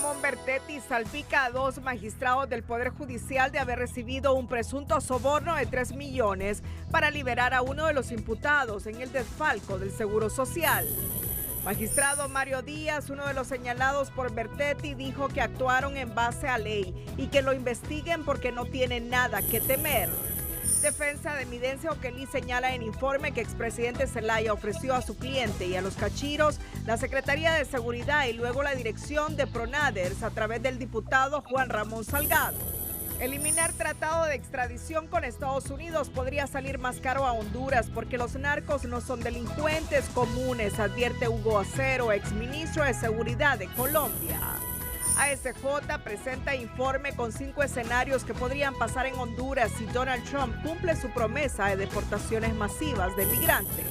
Ramón Bertetti salpica a 2 magistrados del Poder Judicial de haber recibido un presunto soborno de 3 millones para liberar a uno de los imputados en el desfalco del Seguro Social. Magistrado Mario Díaz, uno de los señalados por Bertetti, dijo que actuaron en base a ley y que lo investiguen porque no tienen nada que temer. Defensa de Midencio Oquelí señala en informe que expresidente Zelaya ofreció a su cliente y a los cachiros la Secretaría de Seguridad y luego la dirección de Pronaders a través del diputado Juan Ramón Salgado. Eliminar tratado de extradición con Estados Unidos podría salir más caro a Honduras porque los narcos no son delincuentes comunes, advierte Hugo Acero, exministro de Seguridad de Colombia. ASJ presenta informe con 5 escenarios que podrían pasar en Honduras si Donald Trump cumple su promesa de deportaciones masivas de migrantes.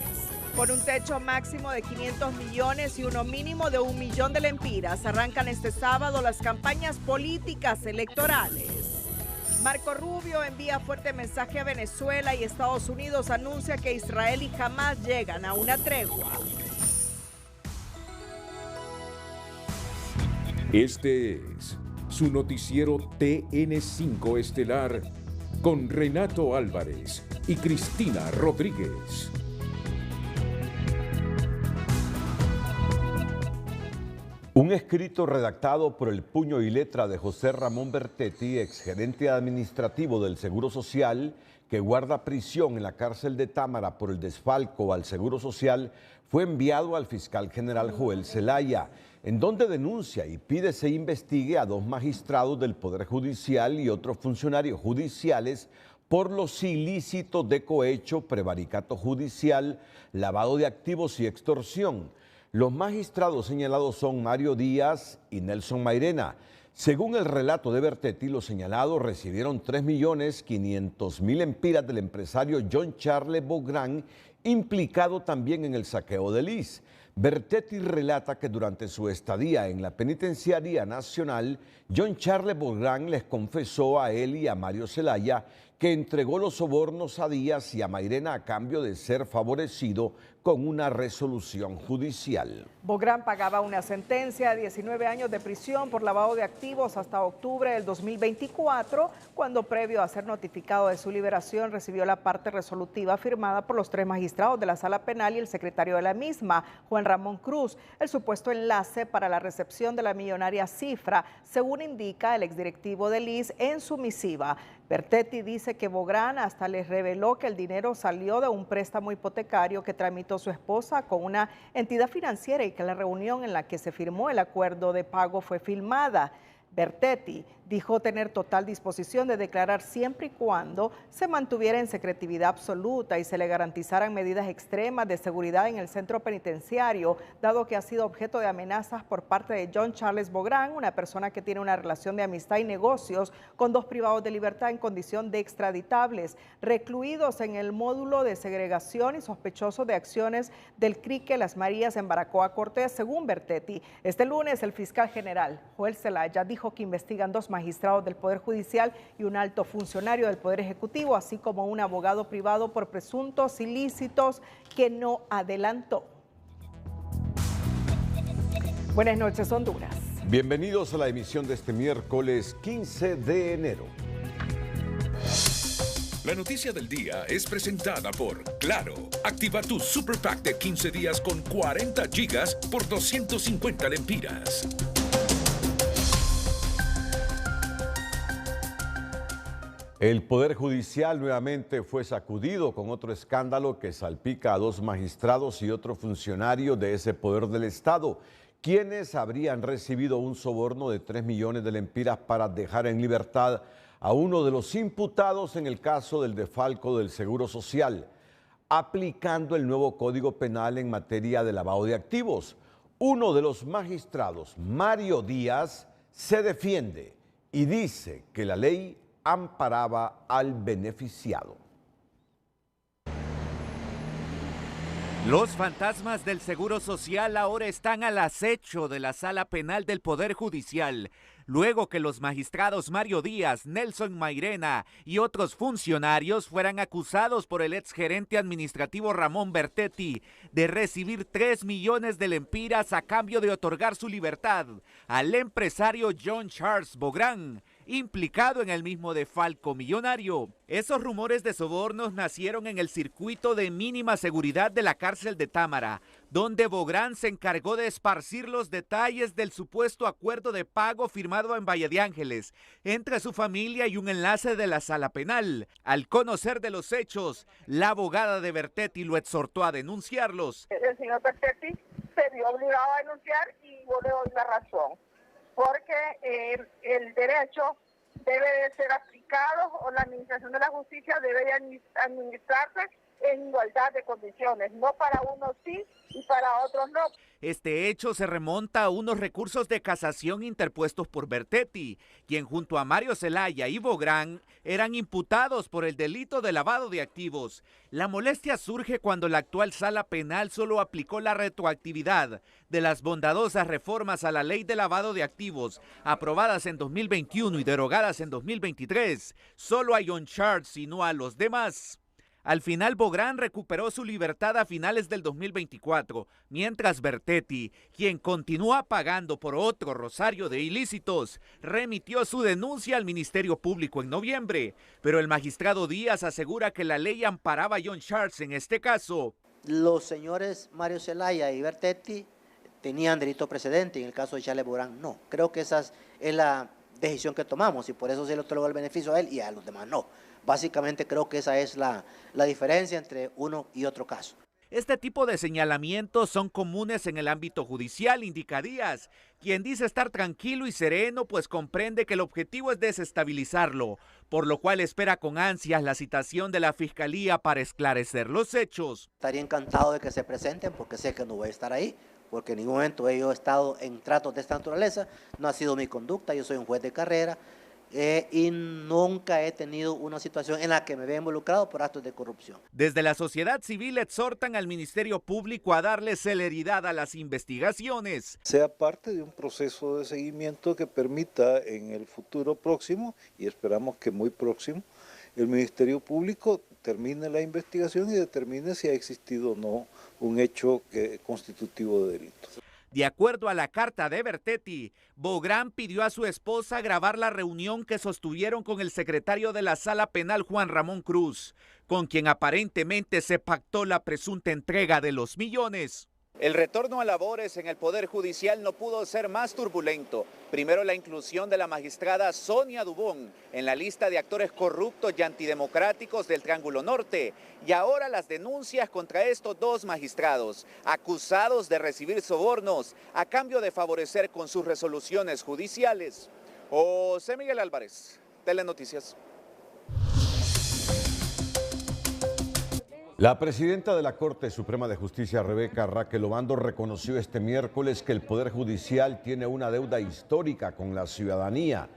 Con un techo máximo de 500 millones y uno mínimo de 1 millón de lempiras, arrancan este sábado las campañas políticas electorales. Marco Rubio envía fuerte mensaje a Venezuela y Estados Unidos anuncia que Israel y Hamás llegan a una tregua. Este es su noticiero TN5 Estelar con Renato Álvarez y Cristina Rodríguez. Un escrito redactado por el puño y letra de José Ramón Bertetti, exgerente administrativo del Seguro Social, que guarda prisión en la cárcel de Támara por el desfalco al Seguro Social, fue enviado al fiscal general Joel Zelaya, en donde denuncia y pide se investigue a 2 magistrados del Poder Judicial y otros funcionarios judiciales por los ilícitos de cohecho, prevaricato judicial, lavado de activos y extorsión. Los magistrados señalados son Mario Díaz y Nelson Mairena. Según el relato de Bertetti, los señalados recibieron 3.500.000 lempiras del empresario John Charles Bográn, implicado también en el saqueo de Lis. Bertetti relata que durante su estadía en la Penitenciaría Nacional, John Charles Bográn les confesó a él y a Mario Zelaya que entregó los sobornos a Díaz y a Mairena a cambio de ser favorecido con una resolución judicial. Bográn pagaba una sentencia de 19 años de prisión por lavado de activos hasta octubre del 2024, cuando previo a ser notificado de su liberación recibió la parte resolutiva firmada por los 3 magistrados de la Sala Penal y el secretario de la misma, Juan Ramón Cruz, el supuesto enlace para la recepción de la millonaria cifra, según indica el exdirectivo de Lis en su misiva. Bertetti dice que Bográn hasta les reveló que el dinero salió de un préstamo hipotecario que tramitó su esposa con una entidad financiera y que la reunión en la que se firmó el acuerdo de pago fue filmada. Bertetti dijo tener total disposición de declarar siempre y cuando se mantuviera en secretividad absoluta y se le garantizaran medidas extremas de seguridad en el centro penitenciario, dado que ha sido objeto de amenazas por parte de John Charles Bográn, una persona que tiene una relación de amistad y negocios con 2 privados de libertad en condición de extraditables, recluidos en el módulo de segregación y sospechosos de acciones del Crique Las Marías en Baracoa Cortés, según Bertetti. Este lunes el fiscal general Joel Zelaya dijo que investigan 2 magistrados del Poder Judicial y un alto funcionario del Poder Ejecutivo, así como un abogado privado por presuntos ilícitos que no adelantó. Buenas noches, Honduras. Bienvenidos a la emisión de este miércoles 15 de enero. La noticia del día es presentada por Claro. Activa tu Super Pack de 15 días con 40 gigas por 250 lempiras. El Poder Judicial nuevamente fue sacudido con otro escándalo que salpica a 2 magistrados y otro funcionario de ese poder del Estado, quienes habrían recibido un soborno de 3 millones de lempiras para dejar en libertad a uno de los imputados en el caso del desfalco del Seguro Social, aplicando el nuevo Código Penal en materia de lavado de activos. Uno de los magistrados, Mario Díaz, se defiende y dice que la ley amparaba al beneficiado. Los fantasmas del Seguro Social ahora están al acecho de la Sala Penal del Poder Judicial. luego que los magistrados Mario Díaz, Nelson Mairena y otros funcionarios fueran acusados por el exgerente administrativo Ramón Bertetti de recibir 3 millones de lempiras a cambio de otorgar su libertad al empresario John Charles Bográn, implicado en el mismo defalco millonario. Esos rumores de sobornos nacieron en el circuito de mínima seguridad de la cárcel de Támara, donde Bográn se encargó de esparcir los detalles del supuesto acuerdo de pago firmado en Valle de Ángeles entre su familia y un enlace de la sala penal. Al conocer de los hechos, la abogada de Bertetti lo exhortó a denunciarlos. El señor Bertetti se vio obligado a denunciar y yo le doy la razón, porque el derecho debe de ser aplicado o la administración de la justicia debe de administrarse en igualdad de condiciones, no para unos sí y para otros no. Este hecho se remonta a unos recursos de casación interpuestos por Bertetti, quien junto a Mario Zelaya y Bográn eran imputados por el delito de lavado de activos. La molestia surge cuando la actual sala penal solo aplicó la retroactividad de las bondadosas reformas a la ley de lavado de activos aprobadas en 2021 y derogadas en 2023, solo a John Charles y no a los demás. Al final, Bográn recuperó su libertad a finales del 2024, mientras Bertetti, quien continúa pagando por otro rosario de ilícitos, remitió su denuncia al Ministerio Público en noviembre. Pero el magistrado Díaz asegura que la ley amparaba a John Charles en este caso. Los señores Mario Zelaya y Bertetti tenían delito precedente, en el caso de Charles Bográn no. Creo que esa es la decisión que tomamos y por eso se le otorgó el beneficio a él y a los demás no. Básicamente creo que esa es la diferencia entre uno y otro caso. Este tipo de señalamientos son comunes en el ámbito judicial, indica Díaz, quien dice estar tranquilo y sereno, pues comprende que el objetivo es desestabilizarlo, por lo cual espera con ansias la citación de la Fiscalía para esclarecer los hechos. Estaría encantado de que se presenten porque sé que no voy a estar ahí, porque en ningún momento yo he estado en tratos de esta naturaleza, no ha sido mi conducta, yo soy un juez de carrera. Y nunca he tenido una situación en la que me vea involucrado por actos de corrupción. Desde la sociedad civil exhortan al Ministerio Público a darle celeridad a las investigaciones. Sea parte de un proceso de seguimiento que permita en el futuro próximo, y esperamos que muy próximo, el Ministerio Público termine la investigación y determine si ha existido o no un hecho constitutivo de delito. De acuerdo a la carta de Bertetti, Bográn pidió a su esposa grabar la reunión que sostuvieron con el secretario de la Sala Penal, Juan Ramón Cruz, con quien aparentemente se pactó la presunta entrega de los millones. El retorno a labores en el Poder Judicial no pudo ser más turbulento. Primero la inclusión de la magistrada Sonia Dubón en la lista de actores corruptos y antidemocráticos del Triángulo Norte. Y ahora las denuncias contra estos dos magistrados, acusados de recibir sobornos a cambio de favorecer con sus resoluciones judiciales. José Miguel Álvarez, Telenoticias. La presidenta de la Corte Suprema de Justicia, Rebeca Raquel Obando, reconoció este miércoles que el Poder Judicial tiene una deuda histórica con la ciudadanía,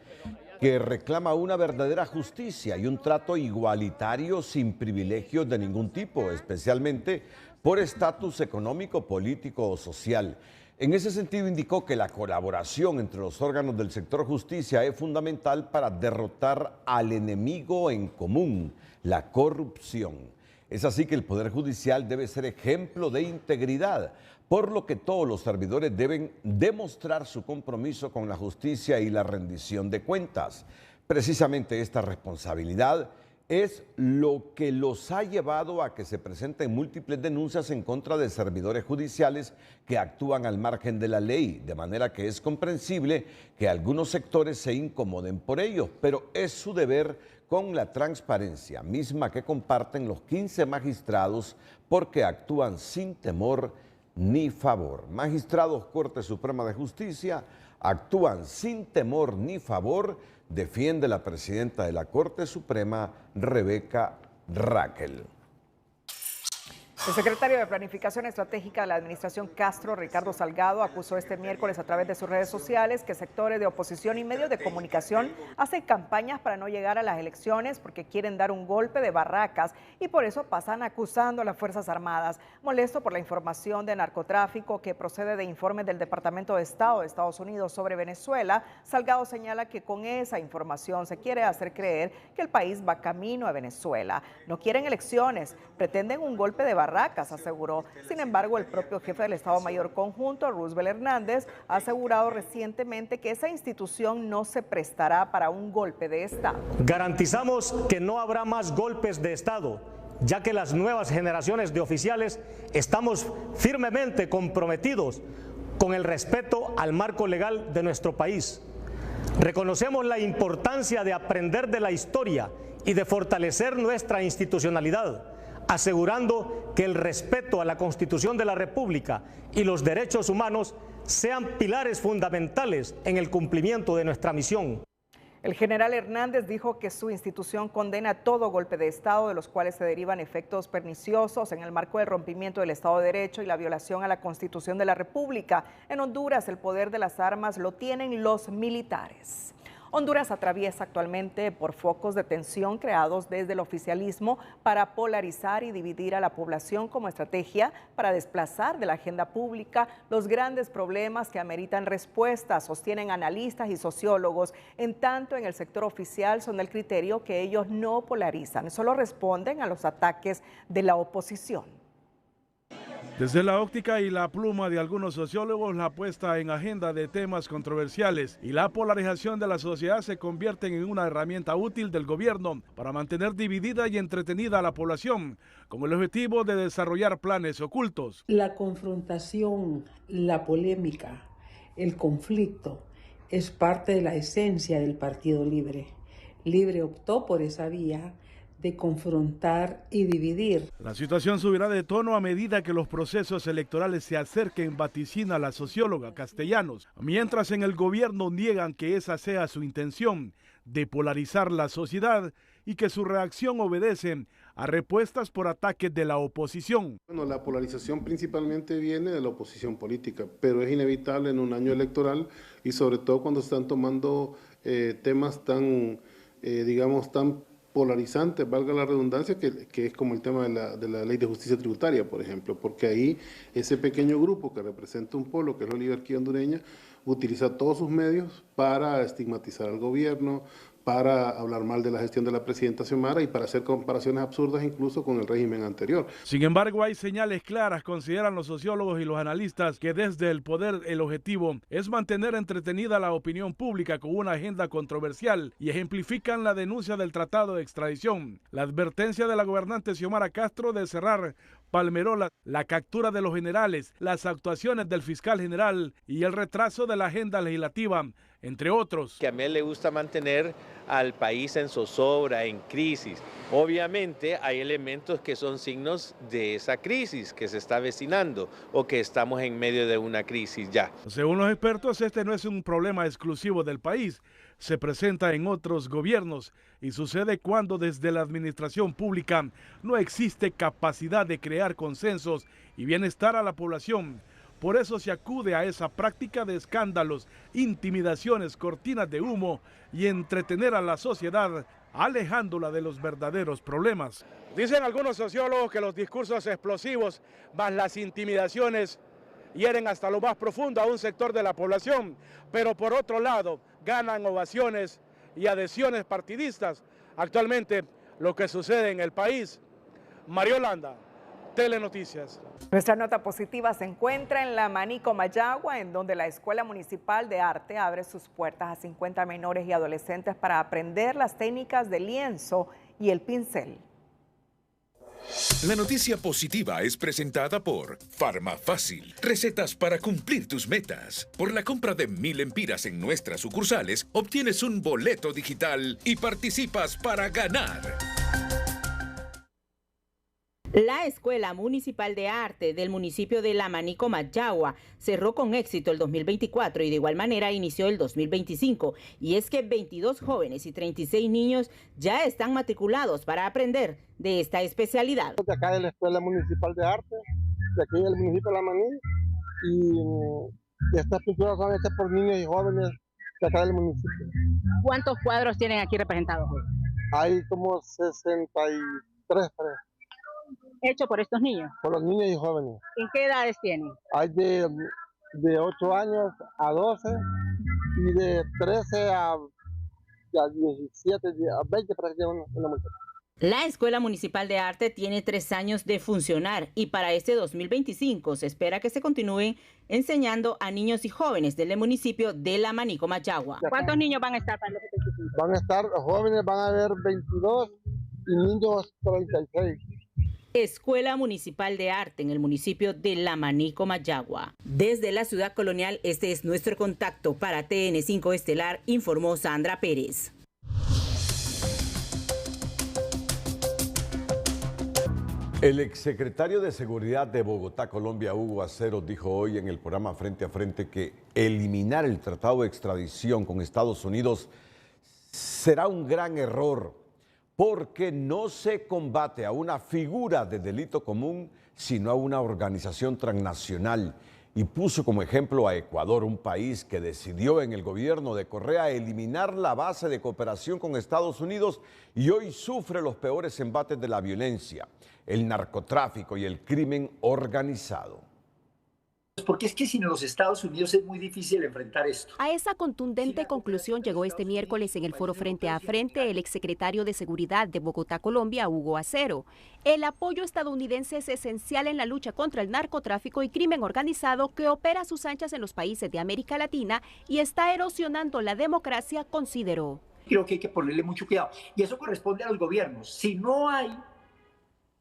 que reclama una verdadera justicia y un trato igualitario sin privilegios de ningún tipo, especialmente por estatus económico, político o social. En ese sentido, indicó que la colaboración entre los órganos del sector justicia es fundamental para derrotar al enemigo en común, la corrupción. Es así que el Poder Judicial debe ser ejemplo de integridad, por lo que todos los servidores deben demostrar su compromiso con la justicia y la rendición de cuentas. Precisamente esta responsabilidad es lo que los ha llevado a que se presenten múltiples denuncias en contra de servidores judiciales que actúan al margen de la ley, de manera que es comprensible que algunos sectores se incomoden por ello, pero es su deber con la transparencia misma que comparten los 15 magistrados porque actúan sin temor ni favor. Magistrados Corte Suprema de Justicia actúan sin temor ni favor, defiende la presidenta de la Corte Suprema, Rebeca Raquel. El secretario de Planificación Estratégica de la Administración Castro, Ricardo Salgado, acusó este miércoles a través de sus redes sociales que sectores de oposición y medios de comunicación hacen campañas para no llegar a las elecciones porque quieren dar un golpe de barracas y por eso pasan acusando a las Fuerzas Armadas. Molesto por la información de narcotráfico que procede de informes del Departamento de Estado de Estados Unidos sobre Venezuela, Salgado señala que con esa información se quiere hacer creer que el país va camino a Venezuela. No quieren elecciones, pretenden un golpe de barracas, aseguró. Sin embargo, el propio jefe del Estado Mayor Conjunto, Roosevelt Hernández, ha asegurado recientemente que esa institución no se prestará para un golpe de Estado. Garantizamos que no habrá más golpes de Estado, ya que las nuevas generaciones de oficiales estamos firmemente comprometidos con el respeto al marco legal de nuestro país. Reconocemos la importancia de aprender de la historia y de fortalecer nuestra institucionalidad, asegurando que el respeto a la Constitución de la República y los derechos humanos sean pilares fundamentales en el cumplimiento de nuestra misión. El general Hernández dijo que su institución condena todo golpe de Estado de los cuales se derivan efectos perniciosos en el marco del rompimiento del Estado de Derecho y la violación a la Constitución de la República. En Honduras, el poder de las armas lo tienen los militares. Honduras atraviesa actualmente por focos de tensión creados desde el oficialismo para polarizar y dividir a la población como estrategia para desplazar de la agenda pública los grandes problemas que ameritan respuestas, sostienen analistas y sociólogos. En tanto, en el sector oficial son del criterio que ellos no polarizan, solo responden a los ataques de la oposición. Desde la óptica y la pluma de algunos sociólogos, la puesta en agenda de temas controversiales y la polarización de la sociedad se convierten en una herramienta útil del gobierno para mantener dividida y entretenida a la población, con el objetivo de desarrollar planes ocultos. La confrontación, la polémica, el conflicto es parte de la esencia del Partido Libre. Libre optó por esa vía de confrontar y dividir. La situación subirá de tono a medida que los procesos electorales se acerquen, vaticina la socióloga Castellanos, mientras en el gobierno niegan que esa sea su intención, de polarizar la sociedad y que su reacción obedece a respuestas por ataques de la oposición. Bueno, la polarización principalmente viene de la oposición política, pero es inevitable en un año electoral y sobre todo cuando se están tomando temas tan, tan polarizantes, valga la redundancia, que es como el tema de la ley de justicia tributaria, por ejemplo, porque ahí ese pequeño grupo que representa un polo, que es la oligarquía hondureña, utiliza todos sus medios para estigmatizar al gobierno, para hablar mal de la gestión de la presidenta Xiomara y para hacer comparaciones absurdas incluso con el régimen anterior. Sin embargo, hay señales claras, consideran los sociólogos y los analistas, que desde el poder el objetivo es mantener entretenida la opinión pública con una agenda controversial y ejemplifican la denuncia del tratado de extradición, la advertencia de la gobernante Xiomara Castro de cerrar Palmerola, la captura de los generales, las actuaciones del fiscal general y el retraso de la agenda legislativa, entre otros. Que a mí le gusta mantener al país en zozobra, en crisis. Obviamente hay elementos que son signos de esa crisis que se está avecinando o que estamos en medio de una crisis ya. Según los expertos, este no es un problema exclusivo del país. Se presenta en otros gobiernos y sucede cuando desde la administración pública no existe capacidad de crear consensos y bienestar a la población. Por eso se acude a esa práctica de escándalos, intimidaciones, cortinas de humo y entretener a la sociedad, alejándola de los verdaderos problemas. Dicen algunos sociólogos que los discursos explosivos más las intimidaciones hieren hasta lo más profundo a un sector de la población, pero por otro lado ganan ovaciones y adhesiones partidistas. Actualmente lo que sucede en el país. Mario Landa, Telenoticias. Nuestra nota positiva se encuentra en la Manico Mayagua, en donde la Escuela Municipal de Arte abre sus puertas a 50 menores y adolescentes para aprender las técnicas del lienzo y el pincel. La noticia positiva es presentada por Farmafácil. Recetas para cumplir tus metas. Por la compra de 1000 empiras en nuestras sucursales, obtienes un boleto digital y participas para ganar. La Escuela Municipal de Arte del municipio de La Manico Mayagua cerró con éxito el 2024 y de igual manera inició el 2025. Y es que 22 jóvenes y 36 niños ya están matriculados para aprender de esta especialidad. De acá de la Escuela Municipal de Arte, de aquí del municipio de La Maní, y estas pinturas son hechas por niños y jóvenes de acá del municipio. ¿Cuántos cuadros tienen aquí representados hoy? Hay como 63. ¿Hecho por estos niños? Por los niños y jóvenes. ¿En qué edades tienen? Hay de 8 años a 12 y de 13 a 17, a 20 para que una muchacha. La Escuela Municipal de Arte tiene 3 años de funcionar y para este 2025 se espera que se continúen enseñando a niños y jóvenes del municipio de La Manico Mayagua. ¿Cuántos niños van a estar para el 2025? Van a estar jóvenes, van a haber 22 y niños 36. Escuela Municipal de Arte en el municipio de La Manico Mayagua. Desde la ciudad colonial, este es nuestro contacto para TN5 Estelar, informó Sandra Pérez. El exsecretario de Seguridad de Bogotá, Colombia, Hugo Acero, dijo hoy en el programa Frente a Frente que eliminar el tratado de extradición con Estados Unidos será un gran error, porque no se combate a una figura de delito común, sino a una organización transnacional. Y puso como ejemplo a Ecuador, un país que decidió en el gobierno de Correa eliminar la base de cooperación con Estados Unidos y hoy sufre los peores embates de la violencia, el narcotráfico y el crimen organizado. Porque es que sin los Estados Unidos es muy difícil enfrentar esto. A esa contundente conclusión llegó este miércoles en el foro Frente a Frente el exsecretario de Seguridad de Bogotá, Colombia, Hugo Acero. El apoyo estadounidense es esencial en la lucha contra el narcotráfico y crimen organizado que opera a sus anchas en los países de América Latina y está erosionando la democracia, consideró. Creo que hay que ponerle mucho cuidado. Y eso corresponde a los gobiernos. Si no hay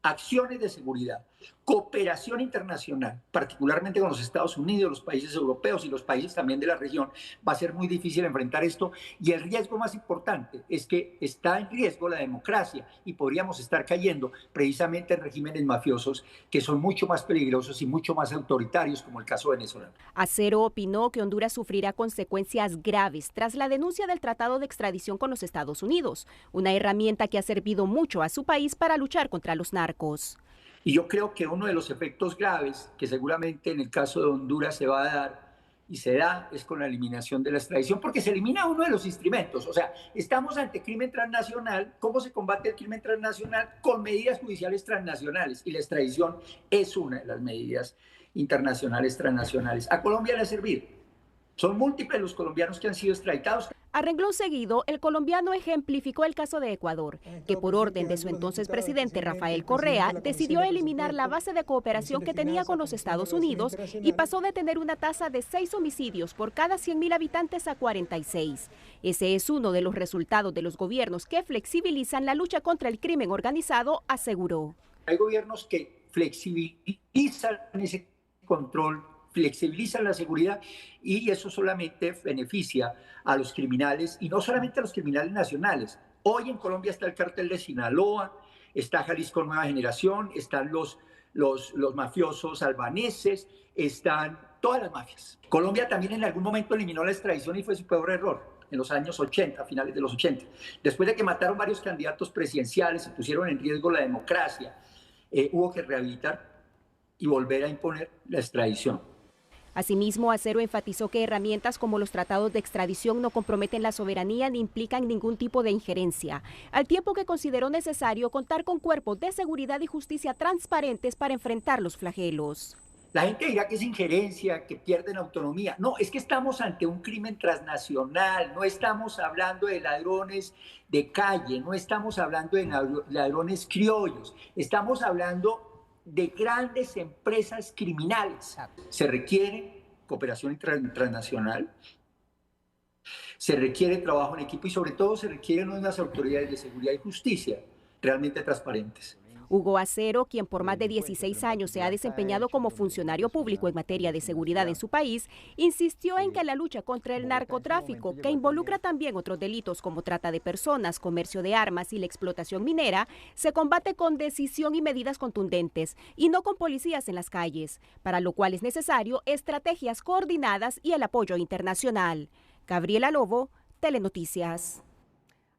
acciones de seguridad, cooperación internacional, particularmente con los Estados Unidos, los países europeos y los países también de la región, va a ser muy difícil enfrentar esto. Y el riesgo más importante es que está en riesgo la democracia y podríamos estar cayendo precisamente en regímenes mafiosos que son mucho más peligrosos y mucho más autoritarios, como el caso venezolano. Acero opinó que Honduras sufrirá consecuencias graves tras la denuncia del tratado de extradición con los Estados Unidos, una herramienta que ha servido mucho a su país para luchar contra los narcos. Y yo creo que uno de los efectos graves que seguramente en el caso de Honduras se va a dar y se da es con la eliminación de la extradición, porque se elimina uno de los instrumentos. O sea, estamos ante crimen transnacional. ¿Cómo se combate el crimen transnacional? Con medidas judiciales transnacionales, y la extradición es una de las medidas internacionales transnacionales. A Colombia le ha servido. Son múltiples los colombianos que han sido extraditados. A renglón seguido, el colombiano ejemplificó el caso de Ecuador, que por orden de su entonces presidente Rafael Correa decidió eliminar la base de cooperación que tenía con los Estados Unidos y pasó de tener una tasa de 6 homicidios por cada 100.000 habitantes a 46. Ese es uno de los resultados de los gobiernos que flexibilizan la lucha contra el crimen organizado, aseguró. Hay gobiernos que flexibilizan ese control, flexibilizan la seguridad, y eso solamente beneficia a los criminales, y no solamente a los criminales nacionales. Hoy en Colombia está el cártel de Sinaloa, está Jalisco Nueva Generación, están los mafiosos albaneses, están todas las mafias. Colombia también en algún momento eliminó la extradición y fue su peor error, en los años 80, finales de los 80. Después de que mataron varios candidatos presidenciales y pusieron en riesgo la democracia, hubo que rehabilitar y volver a imponer la extradición. Asimismo, Acero enfatizó que herramientas como los tratados de extradición no comprometen la soberanía ni implican ningún tipo de injerencia, al tiempo que consideró necesario contar con cuerpos de seguridad y justicia transparentes para enfrentar los flagelos. La gente dirá que es injerencia, que pierden autonomía. No, es que estamos ante un crimen transnacional, no estamos hablando de ladrones de calle, no estamos hablando de ladrones criollos, estamos hablando de grandes empresas criminales. Se requiere cooperación transnacional, se requiere trabajo en equipo y sobre todo se requieren unas autoridades de seguridad y justicia realmente transparentes. Hugo Acero, quien por más de 16 años se ha desempeñado como funcionario público en materia de seguridad en su país, insistió en que la lucha contra el narcotráfico, que involucra también otros delitos como trata de personas, comercio de armas y la explotación minera, se combate con decisión y medidas contundentes y no con policías en las calles, para lo cual es necesario estrategias coordinadas y el apoyo internacional. Gabriela Lobo, Telenoticias.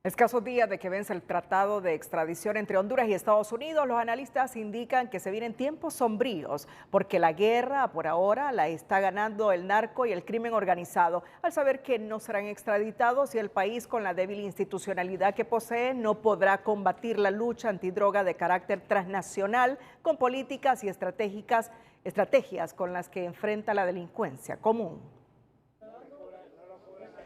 A escasos días de que vence el tratado de extradición entre Honduras y Estados Unidos, los analistas indican que se vienen tiempos sombríos porque la guerra por ahora la está ganando el narco y el crimen organizado, al saber que no serán extraditados y el país, con la débil institucionalidad que posee, no podrá combatir la lucha antidroga de carácter transnacional con políticas y estrategias con las que enfrenta la delincuencia común.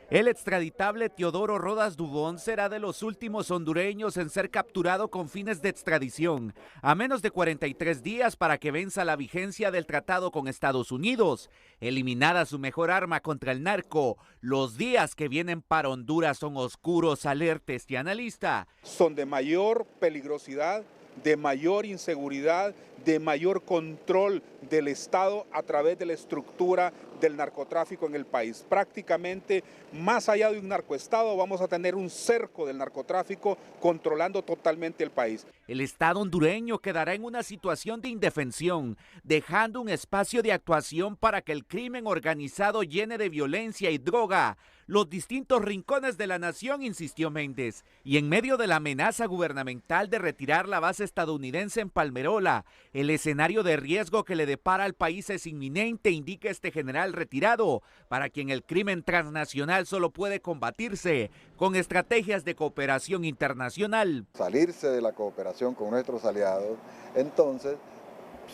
El extraditable Teodoro Rodas Dubón será de los últimos hondureños en ser capturado con fines de extradición, a menos de 43 días para que venza la vigencia del tratado con Estados Unidos. Eliminada su mejor arma contra el narco, los días que vienen para Honduras son oscuros, alerta este analista. Son de mayor peligrosidad, de mayor inseguridad, de mayor control del Estado a través de la estructura del narcotráfico en el país. Prácticamente, más allá de un narcoestado, vamos a tener un cerco del narcotráfico controlando totalmente el país. El Estado hondureño quedará en una situación de indefensión, dejando un espacio de actuación para que el crimen organizado llene de violencia y droga los distintos rincones de la nación, insistió Méndez. Y en medio de la amenaza gubernamental de retirar la base estadounidense en Palmerola, el escenario de riesgo que le depara al país es inminente, indica este general retirado, para quien el crimen transnacional solo puede combatirse con estrategias de cooperación internacional. Salirse de la cooperación con nuestros aliados, entonces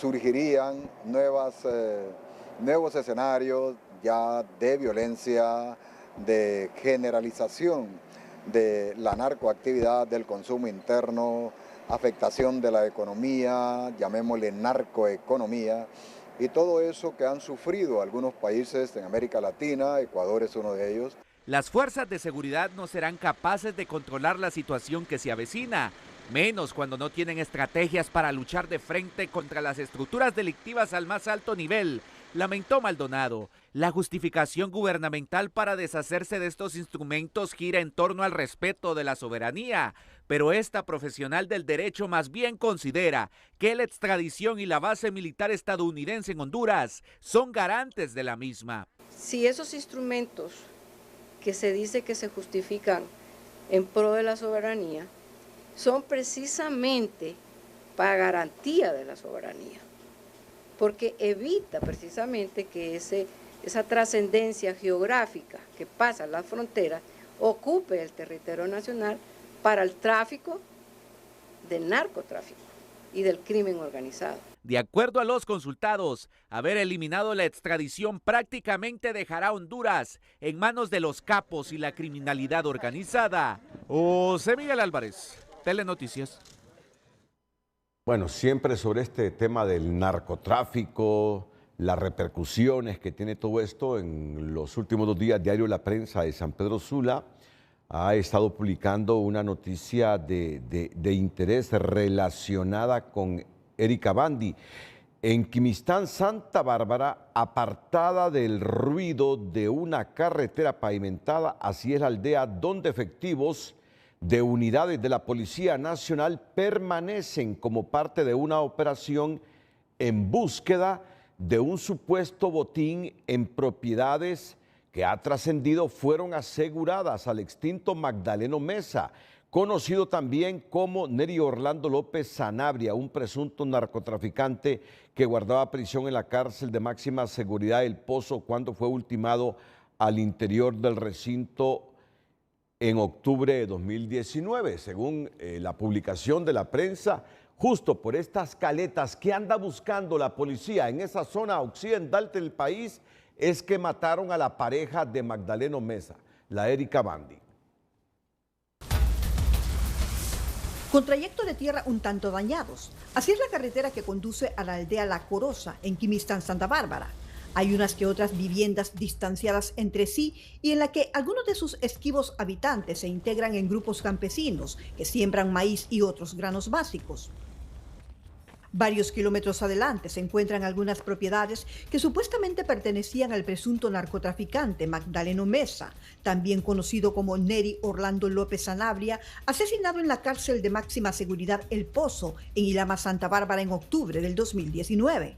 surgirían nuevos escenarios ya de violencia, de generalización de la narcoactividad, del consumo interno, afectación de la economía, llamémosle narcoeconomía, y todo eso que han sufrido algunos países en América Latina. Ecuador es uno de ellos. Las fuerzas de seguridad no serán capaces de controlar la situación que se avecina, menos cuando no tienen estrategias para luchar de frente contra las estructuras delictivas al más alto nivel, lamentó Maldonado. La justificación gubernamental para deshacerse de estos instrumentos gira en torno al respeto de la soberanía, pero esta profesional del derecho más bien considera que la extradición y la base militar estadounidense en Honduras son garantes de la misma. Si esos instrumentos que se dice que se justifican en pro de la soberanía son precisamente para garantía de la soberanía, porque evita precisamente que esa trascendencia geográfica que pasa las fronteras ocupe el territorio nacional para el tráfico, del narcotráfico y del crimen organizado. De acuerdo a los consultados, haber eliminado la extradición prácticamente dejará a Honduras en manos de los capos y la criminalidad organizada. José Miguel Álvarez, Telenoticias. Bueno, siempre sobre este tema del narcotráfico, las repercusiones que tiene todo esto. En los últimos 2 días, Diario La Prensa de San Pedro Sula ha estado publicando una noticia de interés relacionada con Erika Bandi. En Quimistán, Santa Bárbara, apartada del ruido de una carretera pavimentada, así es la aldea donde efectivos de unidades de la Policía Nacional permanecen como parte de una operación en búsqueda de un supuesto botín en propiedades que ha trascendido fueron aseguradas al extinto Magdaleno Mesa, conocido también como Neri Orlando López Sanabria, un presunto narcotraficante que guardaba prisión en la cárcel de máxima seguridad El Pozo cuando fue ultimado al interior del recinto en octubre de 2019, según la publicación de la prensa. Justo por estas caletas que anda buscando la policía en esa zona occidental del país, es que mataron a la pareja de Magdaleno Mesa, la Erika Bandi. Con trayectos de tierra un tanto dañados. Así es la carretera que conduce a la aldea La Corosa, en Quimistán, Santa Bárbara. Hay unas que otras viviendas distanciadas entre sí y en la que algunos de sus esquivos habitantes se integran en grupos campesinos que siembran maíz y otros granos básicos. Varios kilómetros adelante se encuentran algunas propiedades que supuestamente pertenecían al presunto narcotraficante Magdaleno Mesa, también conocido como Neri Orlando López Sanabria, asesinado en la cárcel de máxima seguridad El Pozo, en Ilama, Santa Bárbara, en octubre del 2019.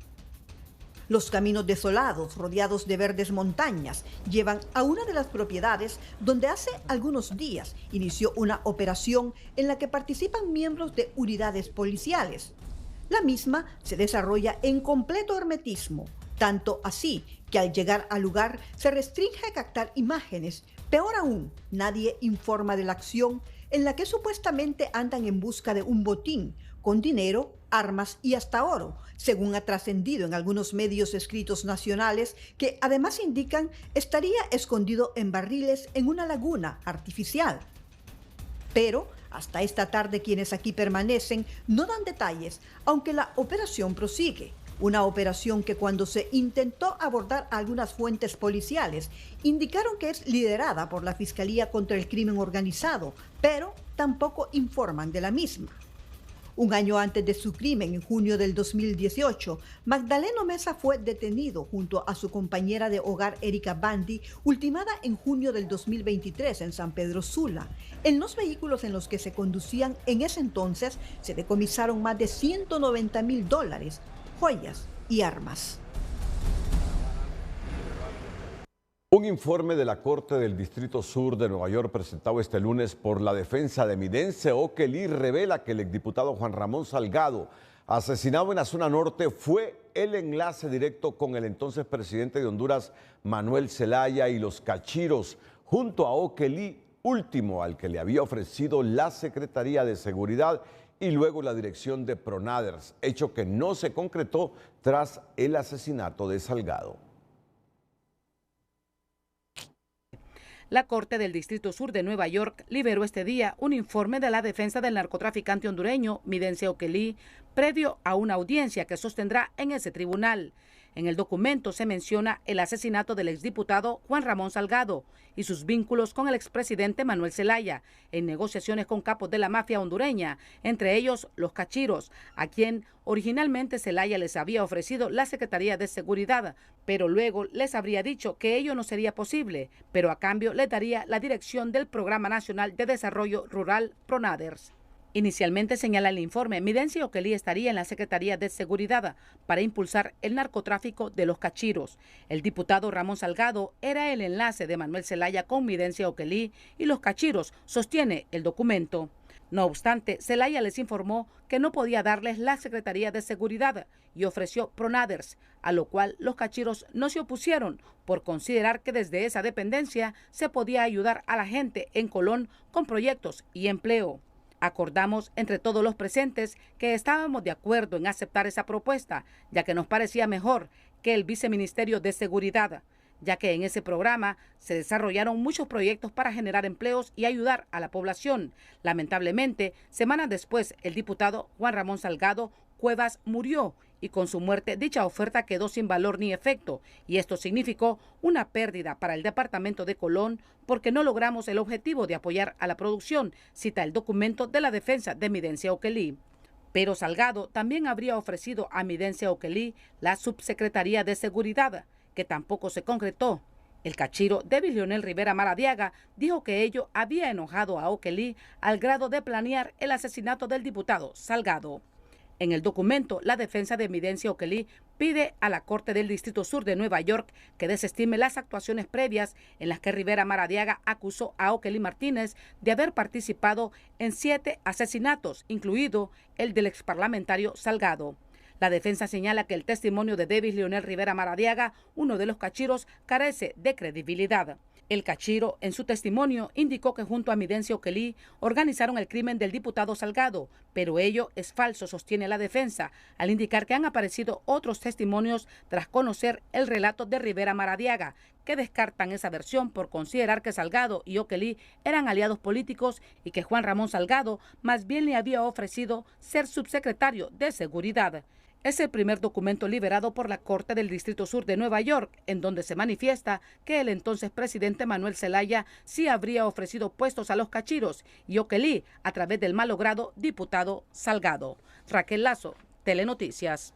Los caminos desolados, rodeados de verdes montañas, llevan a una de las propiedades donde hace algunos días inició una operación en la que participan miembros de unidades policiales. La misma se desarrolla en completo hermetismo, tanto así que al llegar al lugar se restringe a captar imágenes. Peor aún, nadie informa de la acción en la que supuestamente andan en busca de un botín con dinero, armas y hasta oro, según ha trascendido en algunos medios escritos nacionales que además indican estaría escondido en barriles en una laguna artificial. Pero hasta esta tarde quienes aquí permanecen no dan detalles, aunque la operación prosigue. Una operación que cuando se intentó abordar algunas fuentes policiales indicaron que es liderada por la Fiscalía contra el Crimen Organizado, pero tampoco informan de la misma. Un año antes de su crimen, en junio del 2018, Magdaleno Mesa fue detenido junto a su compañera de hogar Erika Bandi, ultimada en junio del 2023 en San Pedro Sula. En los vehículos en los que se conducían en ese entonces se decomisaron más de $190,000, joyas y armas. Un informe de la Corte del Distrito Sur de Nueva York presentado este lunes por la defensa de Eminence Okeli revela que el exdiputado Juan Ramón Salgado, asesinado en la zona norte, fue el enlace directo con el entonces presidente de Honduras, Manuel Zelaya, y los cachiros, junto a Okeli, último al que le había ofrecido la Secretaría de Seguridad y luego la dirección de Pronaders, hecho que no se concretó tras el asesinato de Salgado. La Corte del Distrito Sur de Nueva York liberó este día un informe de la defensa del narcotraficante hondureño Eminence Okeli, previo a una audiencia que sostendrá en ese tribunal. En el documento se menciona el asesinato del exdiputado Juan Ramón Salgado y sus vínculos con el expresidente Manuel Zelaya en negociaciones con capos de la mafia hondureña, entre ellos los cachiros, a quien originalmente Zelaya les había ofrecido la Secretaría de Seguridad, pero luego les habría dicho que ello no sería posible, pero a cambio le daría la dirección del Programa Nacional de Desarrollo Rural Pronaders. Inicialmente, señala el informe, Eminence Okeli estaría en la Secretaría de Seguridad para impulsar el narcotráfico de los cachiros. El diputado Ramón Salgado era el enlace de Manuel Zelaya con Eminence Okeli y los cachiros, sostiene el documento. No obstante, Zelaya les informó que no podía darles la Secretaría de Seguridad y ofreció Pronaders, a lo cual los cachiros no se opusieron por considerar que desde esa dependencia se podía ayudar a la gente en Colón con proyectos y empleo. Acordamos entre todos los presentes que estábamos de acuerdo en aceptar esa propuesta, ya que nos parecía mejor que el Viceministerio de Seguridad, ya que en ese programa se desarrollaron muchos proyectos para generar empleos y ayudar a la población. Lamentablemente, semanas después, el diputado Juan Ramón Salgado Cuevas murió y con su muerte dicha oferta quedó sin valor ni efecto, y esto significó una pérdida para el departamento de Colón porque no logramos el objetivo de apoyar a la producción, cita el documento de la defensa de Eminence Okeli. Pero Salgado también habría ofrecido a Eminence Okeli la Subsecretaría de Seguridad, que tampoco se concretó. El cachiro David Leonel Rivera Maradiaga dijo que ello había enojado a Okeli al grado de planear el asesinato del diputado Salgado. En el documento, la defensa de Eminence Okeli pide a la Corte del Distrito Sur de Nueva York que desestime las actuaciones previas en las que Rivera Maradiaga acusó a Okeli Martínez de haber participado en 7 asesinatos, incluido el del exparlamentario Salgado. La defensa señala que el testimonio de David Leonel Rivera Maradiaga, uno de los cachiros, carece de credibilidad. El cachiro, en su testimonio, indicó que junto a Eminence Okeli organizaron el crimen del diputado Salgado, pero ello es falso, sostiene la defensa, al indicar que han aparecido otros testimonios tras conocer el relato de Rivera Maradiaga, que descartan esa versión por considerar que Salgado y Okeli eran aliados políticos y que Juan Ramón Salgado más bien le había ofrecido ser subsecretario de Seguridad. Es el primer documento liberado por la Corte del Distrito Sur de Nueva York, en donde se manifiesta que el entonces presidente Manuel Zelaya sí habría ofrecido puestos a los cachiros y Okeli a través del malogrado diputado Salgado. Raquel Lazo, Telenoticias.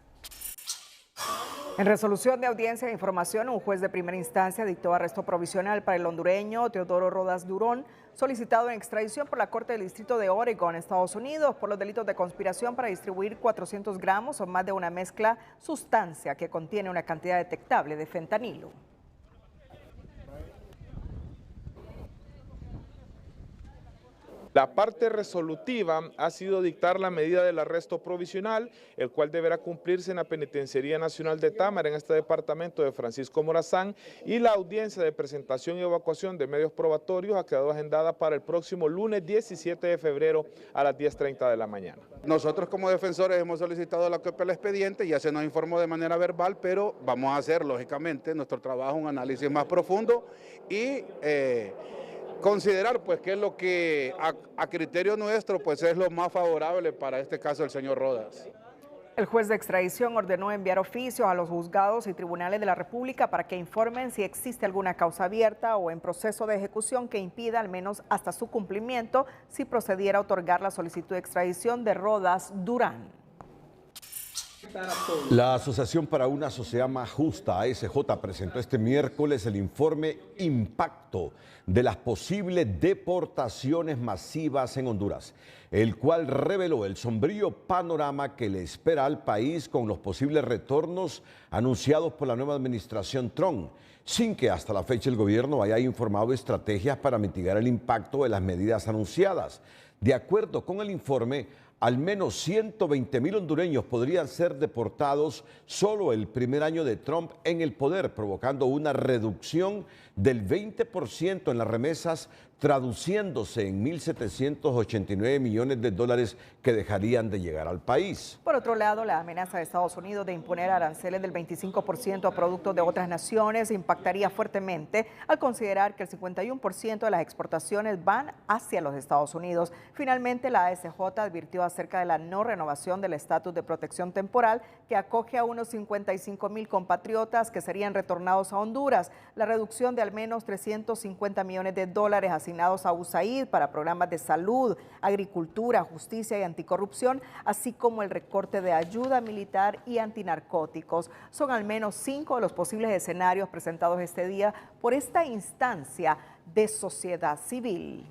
En resolución de audiencia de información, un juez de primera instancia dictó arresto provisional para el hondureño Teodoro Rodas Durón, solicitado en extradición por la Corte del Distrito de Oregon, Estados Unidos, por los delitos de conspiración para distribuir 400 gramos o más de una mezcla sustancia que contiene una cantidad detectable de fentanilo. La parte resolutiva ha sido dictar la medida del arresto provisional, el cual deberá cumplirse en la Penitenciaría Nacional de Támara, en este departamento de Francisco Morazán, y la audiencia de presentación y evacuación de medios probatorios ha quedado agendada para el próximo lunes 17 de febrero a las 10:30 de la mañana. Nosotros como defensores hemos solicitado la copia del expediente, ya se nos informó de manera verbal, pero vamos a hacer lógicamente nuestro trabajo, un análisis más profundo y considerar pues qué es lo que a criterio nuestro pues es lo más favorable para este caso del señor Rodas. El juez de extradición ordenó enviar oficios a los juzgados y tribunales de la República para que informen si existe alguna causa abierta o en proceso de ejecución que impida, al menos hasta su cumplimiento, si procediera a otorgar la solicitud de extradición de Rodas Durán. La Asociación para una Sociedad Más Justa, ASJ, presentó este miércoles el informe Impacto de las posibles deportaciones masivas en Honduras, el cual reveló el sombrío panorama que le espera al país con los posibles retornos anunciados por la nueva administración Trump, sin que hasta la fecha el gobierno haya informado estrategias para mitigar el impacto de las medidas anunciadas. De acuerdo con el informe, al menos 120,000 hondureños podrían ser deportados solo el primer año de Trump en el poder, provocando una reducción del 20% en las remesas, traduciéndose en 1.789 millones de dólares que dejarían de llegar al país. Por otro lado, la amenaza de Estados Unidos de imponer aranceles del 25% a productos de otras naciones impactaría fuertemente al considerar que el 51% de las exportaciones van hacia los Estados Unidos. Finalmente, la ASJ advirtió acerca de la no renovación del estatus de protección temporal que acoge a unos 55,000 compatriotas que serían retornados a Honduras, la reducción de al menos 350 millones de dólares asignados a USAID para programas de salud, agricultura, justicia y anticorrupción, así como el recorte de ayuda militar y antinarcóticos. Son al menos 5 de los posibles escenarios presentados este día por esta instancia de sociedad civil.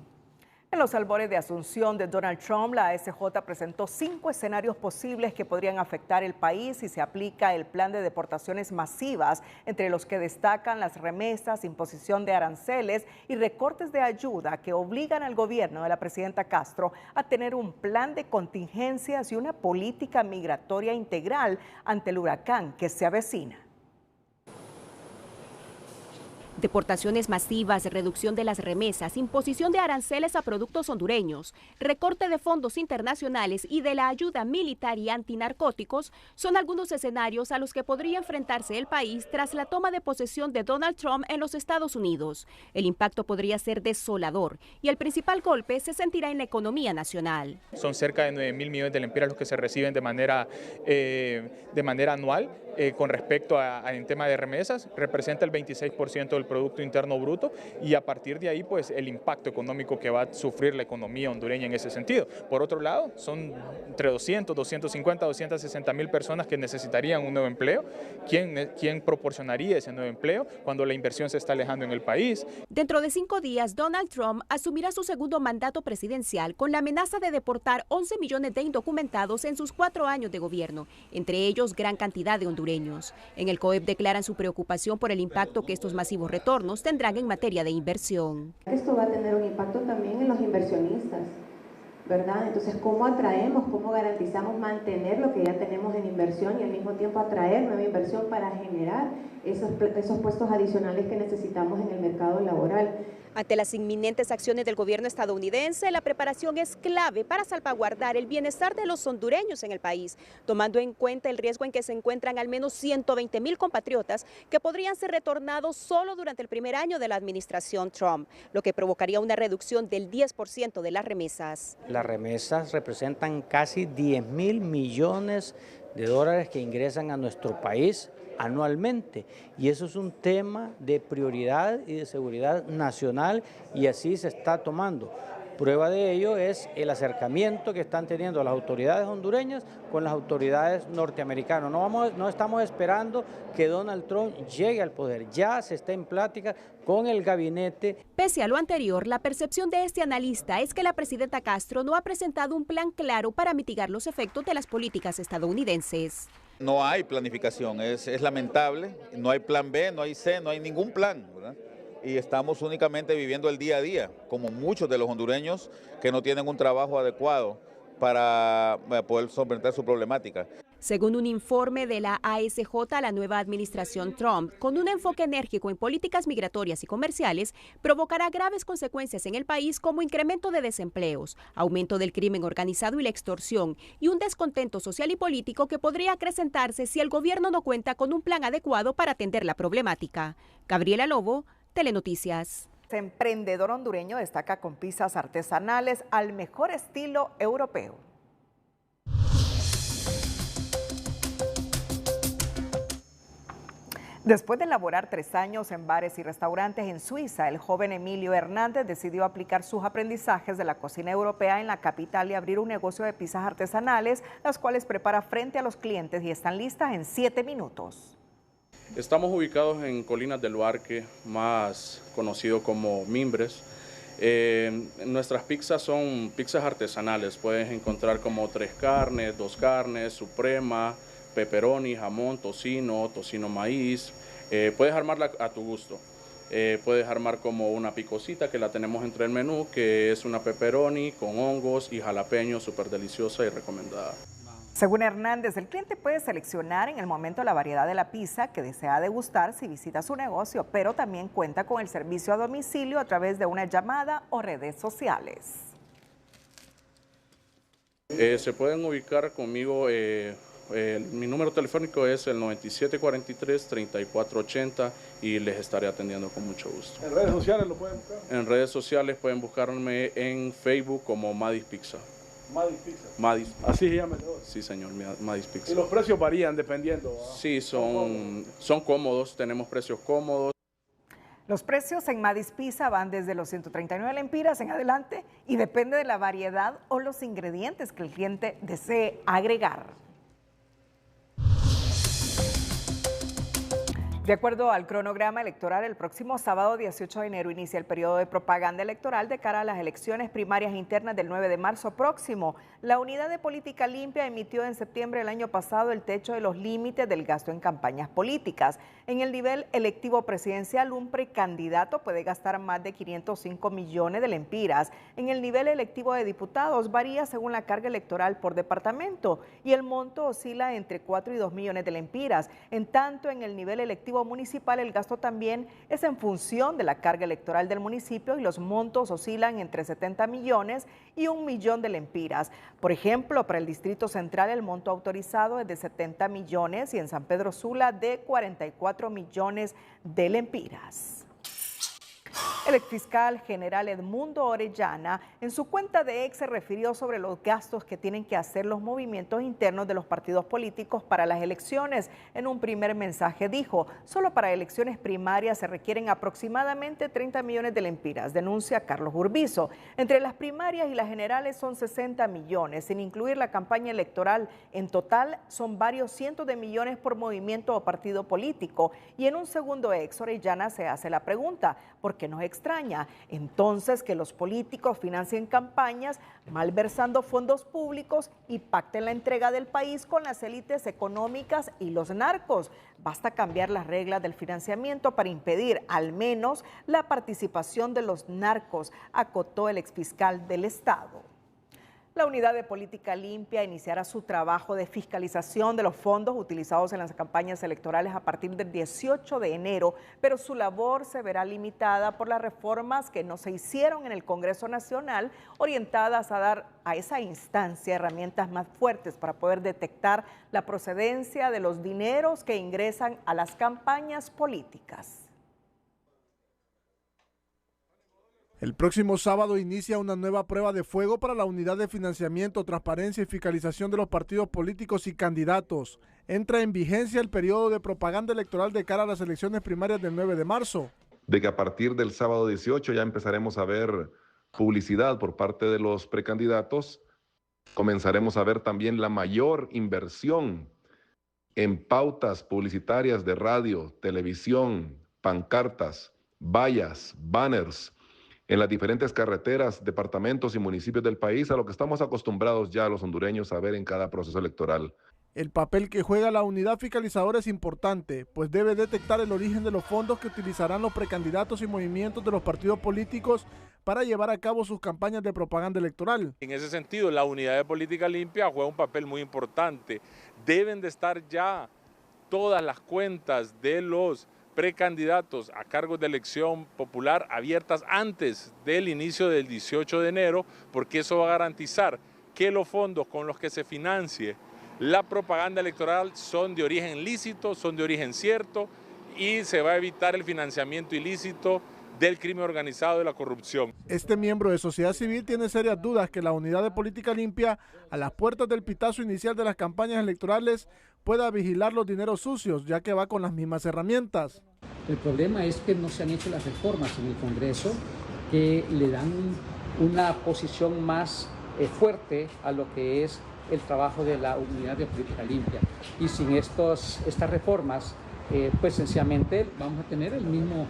En los albores de asunción de Donald Trump, la ASJ presentó 5 escenarios posibles que podrían afectar el país si se aplica el plan de deportaciones masivas, entre los que destacan las remesas, imposición de aranceles y recortes de ayuda que obligan al gobierno de la presidenta Castro a tener un plan de contingencias y una política migratoria integral ante el huracán que se avecina. Deportaciones masivas, reducción de las remesas, imposición de aranceles a productos hondureños, recorte de fondos internacionales y de la ayuda militar y antinarcóticos son algunos escenarios a los que podría enfrentarse el país tras la toma de posesión de Donald Trump en los Estados Unidos. El impacto podría ser desolador y el principal golpe se sentirá en la economía nacional. Son cerca de 9,000 millones de lempiras los que se reciben de manera anual. Con respecto en tema de remesas, representa el 26% del Producto Interno Bruto y a partir de ahí pues el impacto económico que va a sufrir la economía hondureña en ese sentido. Por otro lado, son entre 200, 250, 260 mil personas que necesitarían un nuevo empleo. ¿Quién proporcionaría ese nuevo empleo cuando la inversión se está alejando en el país? Dentro de 5 días, Donald Trump asumirá su segundo mandato presidencial con la amenaza de deportar 11 millones de indocumentados en sus 4 años de gobierno, entre ellos gran cantidad de hondureños. En el COEP declaran su preocupación por el impacto que estos masivos retornos tendrán en materia de inversión. Esto va a tener un impacto también en los inversionistas, ¿verdad? Entonces, ¿cómo atraemos, cómo garantizamos mantener lo que ya tenemos en inversión y al mismo tiempo atraer nueva inversión para generar esos puestos adicionales que necesitamos en el mercado laboral? Ante las inminentes acciones del gobierno estadounidense, la preparación es clave para salvaguardar el bienestar de los hondureños en el país, tomando en cuenta el riesgo en que se encuentran al menos 120,000 compatriotas que podrían ser retornados solo durante el primer año de la administración Trump, lo que provocaría una reducción del 10% de las remesas. Las remesas representan casi 10,000 millones de dólares que ingresan a nuestro país anualmente, y eso es un tema de prioridad y de seguridad nacional y así se está tomando. Prueba de ello es el acercamiento que están teniendo las autoridades hondureñas con las autoridades norteamericanas. No estamos esperando que Donald Trump llegue al poder, ya se está en plática con el gabinete. Pese a lo anterior, la percepción de este analista es que la presidenta Castro no ha presentado un plan claro para mitigar los efectos de las políticas estadounidenses. No hay planificación, es lamentable, no hay plan B, no hay C, no hay ningún plan, ¿verdad? Y estamos únicamente viviendo el día a día, como muchos de los hondureños que no tienen un trabajo adecuado para poder solventar su problemática. Según un informe de la ASJ, la nueva administración Trump, con un enfoque enérgico en políticas migratorias y comerciales, provocará graves consecuencias en el país como incremento de desempleos, aumento del crimen organizado y la extorsión, y un descontento social y político que podría acrecentarse si el gobierno no cuenta con un plan adecuado para atender la problemática. Gabriela Lobo, Telenoticias. Este emprendedor hondureño destaca con pizzas artesanales al mejor estilo europeo. Después de laborar 3 años en bares y restaurantes en Suiza, el joven Emilio Hernández decidió aplicar sus aprendizajes de la cocina europea en la capital y abrir un negocio de pizzas artesanales, las cuales prepara frente a los clientes y están listas en 7 minutos. Estamos ubicados en Colinas del Barque, más conocido como Mimbres. Nuestras pizzas son pizzas artesanales, puedes encontrar como 3 carnes, 2 carnes, suprema, pepperoni, jamón, tocino maíz. Puedes armarla a tu gusto. Puedes armar como una picosita que la tenemos entre el menú, que es una pepperoni con hongos y jalapeños, súper deliciosa y recomendada. Según Hernández, el cliente puede seleccionar en el momento la variedad de la pizza que desea degustar si visita su negocio, pero también cuenta con el servicio a domicilio a través de una llamada o redes sociales. Se pueden ubicar conmigo, mi número telefónico es el 9743-3480 y les estaré atendiendo con mucho gusto. ¿En redes sociales lo pueden buscar? En redes sociales pueden buscarme en Facebook como Madis Pizza. Madis Pizza. Madis. Así se llama todo. Sí, señor, Madis Pizza. Y los precios varían dependiendo. Sí, son cómodos, tenemos precios cómodos. Los precios en Madis Pizza van desde los 139 lempiras en adelante y depende de la variedad o los ingredientes que el cliente desee agregar. De acuerdo al cronograma electoral, el próximo sábado 18 de enero inicia el periodo de propaganda electoral de cara a las elecciones primarias internas del 9 de marzo próximo. La Unidad de Política Limpia emitió en septiembre del año pasado el techo de los límites del gasto en campañas políticas. En el nivel electivo presidencial, un precandidato puede gastar más de 505 millones de lempiras. En el nivel electivo de diputados varía según la carga electoral por departamento y el monto oscila entre 4 y 2 millones de lempiras. En tanto, en el nivel electivo municipal, el gasto también es en función de la carga electoral del municipio y los montos oscilan entre 70 millones y 1 millón de lempiras. Por ejemplo, para el Distrito Central el monto autorizado es de 70 millones y en San Pedro Sula de 44 millones de lempiras. El exfiscal general Edmundo Orellana en su cuenta de X se refirió sobre los gastos que tienen que hacer los movimientos internos de los partidos políticos para las elecciones. En un primer mensaje dijo, solo para elecciones primarias se requieren aproximadamente 30 millones de lempiras, denuncia Carlos Urbizo. Entre las primarias y las generales son 60 millones, sin incluir la campaña electoral. En total son varios cientos de millones por movimiento o partido político. Y en un segundo X, Orellana se hace la pregunta, ¿por qué nos extraña entonces que los políticos financien campañas malversando fondos públicos y pacten la entrega del país con las élites económicas y los narcos? Basta cambiar las reglas del financiamiento para impedir al menos la participación de los narcos, acotó el exfiscal del Estado. La Unidad de Política Limpia iniciará su trabajo de fiscalización de los fondos utilizados en las campañas electorales a partir del 18 de enero, pero su labor se verá limitada por las reformas que no se hicieron en el Congreso Nacional, orientadas a dar a esa instancia herramientas más fuertes para poder detectar la procedencia de los dineros que ingresan a las campañas políticas. El próximo sábado inicia una nueva prueba de fuego para la Unidad de Financiamiento, Transparencia y Fiscalización de los Partidos Políticos y Candidatos. Entra en vigencia el periodo de propaganda electoral de cara a las elecciones primarias del 9 de marzo. De que a partir del sábado 18 ya empezaremos a ver publicidad por parte de los precandidatos, comenzaremos a ver también la mayor inversión en pautas publicitarias de radio, televisión, pancartas, vallas, banners, en las diferentes carreteras, departamentos y municipios del país, a lo que estamos acostumbrados ya los hondureños a ver en cada proceso electoral. El papel que juega la unidad fiscalizadora es importante, pues debe detectar el origen de los fondos que utilizarán los precandidatos y movimientos de los partidos políticos para llevar a cabo sus campañas de propaganda electoral. En ese sentido, la unidad de política limpia juega un papel muy importante. Deben de estar ya todas las cuentas de los precandidatos a cargos de elección popular abiertas antes del inicio del 18 de enero, porque eso va a garantizar que los fondos con los que se financie la propaganda electoral son de origen lícito, son de origen cierto, y se va a evitar el financiamiento ilícito del crimen organizado y la corrupción. Este miembro de sociedad civil tiene serias dudas que la unidad de política limpia, a las puertas del pitazo inicial de las campañas electorales, pueda vigilar los dineros sucios, ya que va con las mismas herramientas. El problema es que no se han hecho las reformas en el Congreso que le dan una posición más fuerte a lo que es el trabajo de la unidad de política limpia. Y sin estas reformas, pues sencillamente vamos a tener el mismo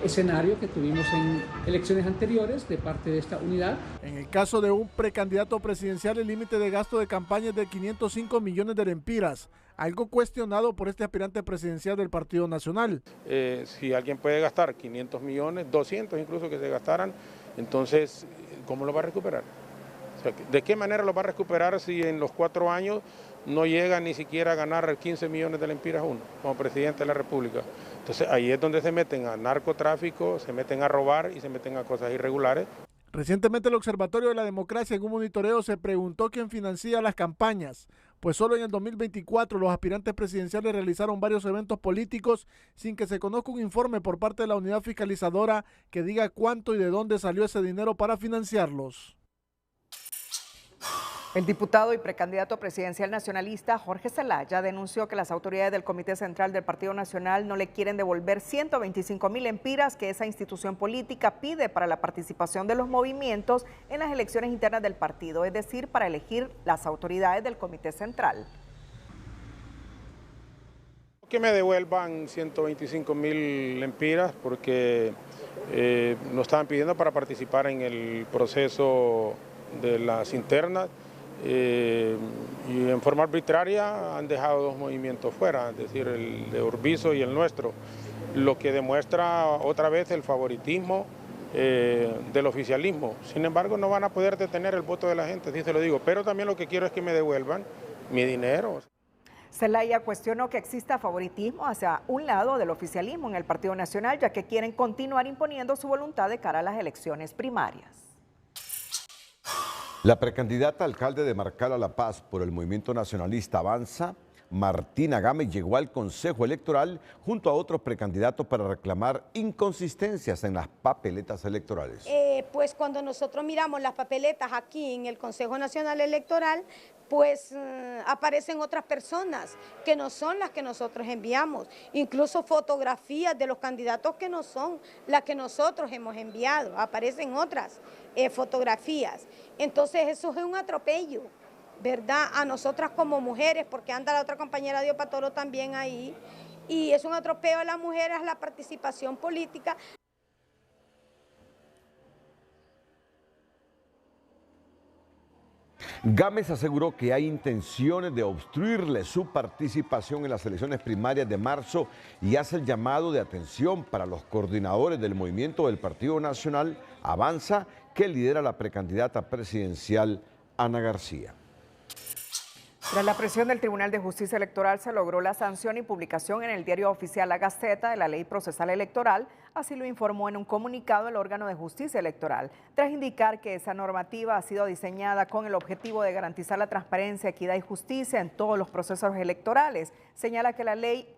escenario que tuvimos en elecciones anteriores de parte de esta unidad. En el caso de un precandidato presidencial, el límite de gasto de campaña es de 505 millones de lempiras, algo cuestionado por este aspirante presidencial del Partido Nacional. Si alguien puede gastar 500 millones, 200 incluso que se gastaran, entonces, ¿cómo lo va a recuperar? O sea, ¿de qué manera lo va a recuperar si en los 4 años no llega ni siquiera a ganar 15 millones de lempiras uno, como presidente de la República? Entonces ahí es donde se meten a narcotráfico, se meten a robar y se meten a cosas irregulares. Recientemente el Observatorio de la Democracia en un monitoreo se preguntó quién financia las campañas, pues solo en el 2024 los aspirantes presidenciales realizaron varios eventos políticos sin que se conozca un informe por parte de la unidad fiscalizadora que diga cuánto y de dónde salió ese dinero para financiarlos. El diputado y precandidato presidencial nacionalista Jorge Zelaya denunció que las autoridades del Comité Central del Partido Nacional no le quieren devolver 125,000 lempiras que esa institución política pide para la participación de los movimientos en las elecciones internas del partido, es decir, para elegir las autoridades del Comité Central. Que me devuelvan 125,000 lempiras porque nos estaban pidiendo para participar en el proceso de las internas. Y en forma arbitraria han dejado 2 movimientos fuera, es decir, el de Urbizo y el nuestro, lo que demuestra otra vez el favoritismo del oficialismo. Sin embargo, no van a poder detener el voto de la gente, así se lo digo, pero también lo que quiero es que me devuelvan mi dinero. Zelaya cuestionó que exista favoritismo hacia un lado del oficialismo en el Partido Nacional, ya que quieren continuar imponiendo su voluntad de cara a las elecciones primarias. La precandidata a alcalde de Marcala La Paz por el Movimiento Nacionalista Avanza, Martina Gámez, llegó al Consejo Electoral junto a otros precandidatos para reclamar inconsistencias en las papeletas electorales. Pues cuando nosotros miramos las papeletas aquí en el Consejo Nacional Electoral, pues aparecen otras personas que no son las que nosotros enviamos, incluso fotografías de los candidatos que no son las que nosotros hemos enviado, aparecen otras fotografías. Entonces eso es un atropello, ¿verdad? A nosotras como mujeres, porque anda la otra compañera Diopa Toro también ahí, y es un atropello a las mujeres, a la participación política. Gámez aseguró que hay intenciones de obstruirle su participación en las elecciones primarias de marzo y hace el llamado de atención para los coordinadores del movimiento del Partido Nacional Avanza, que lidera la precandidata presidencial Ana García. Tras la presión del Tribunal de Justicia Electoral se logró la sanción y publicación en el diario oficial La Gaceta de la Ley Procesal Electoral, así lo informó en un comunicado el órgano de justicia electoral, tras indicar que esa normativa ha sido diseñada con el objetivo de garantizar la transparencia, equidad y justicia en todos los procesos electorales. Señala que la ley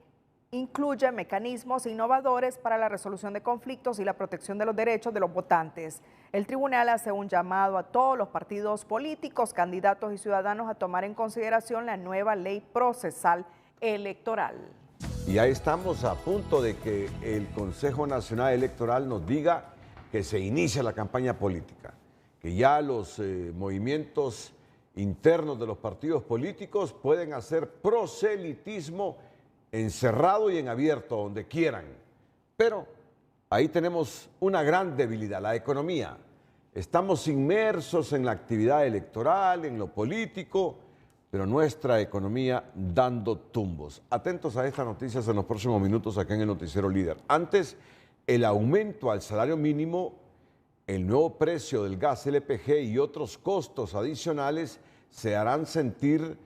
incluye mecanismos innovadores para la resolución de conflictos y la protección de los derechos de los votantes. El tribunal hace un llamado a todos los partidos políticos, candidatos y ciudadanos a tomar en consideración la nueva ley procesal electoral. Y ahí estamos a punto de que el Consejo Nacional Electoral nos diga que se inicia la campaña política, que ya los movimientos internos de los partidos políticos pueden hacer proselitismo encerrado y en abierto, donde quieran. Pero ahí tenemos una gran debilidad, la economía. Estamos inmersos en la actividad electoral, en lo político, pero nuestra economía dando tumbos. Atentos a estas noticias en los próximos minutos acá en el Noticiero Líder. Antes, el aumento al salario mínimo, el nuevo precio del gas LPG y otros costos adicionales se harán sentir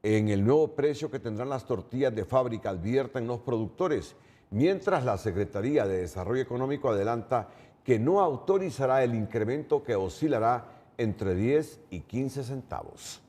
en el nuevo precio que tendrán las tortillas de fábrica, advierten los productores, mientras la Secretaría de Desarrollo Económico adelanta que no autorizará el incremento que oscilará entre 10 y 15 centavos.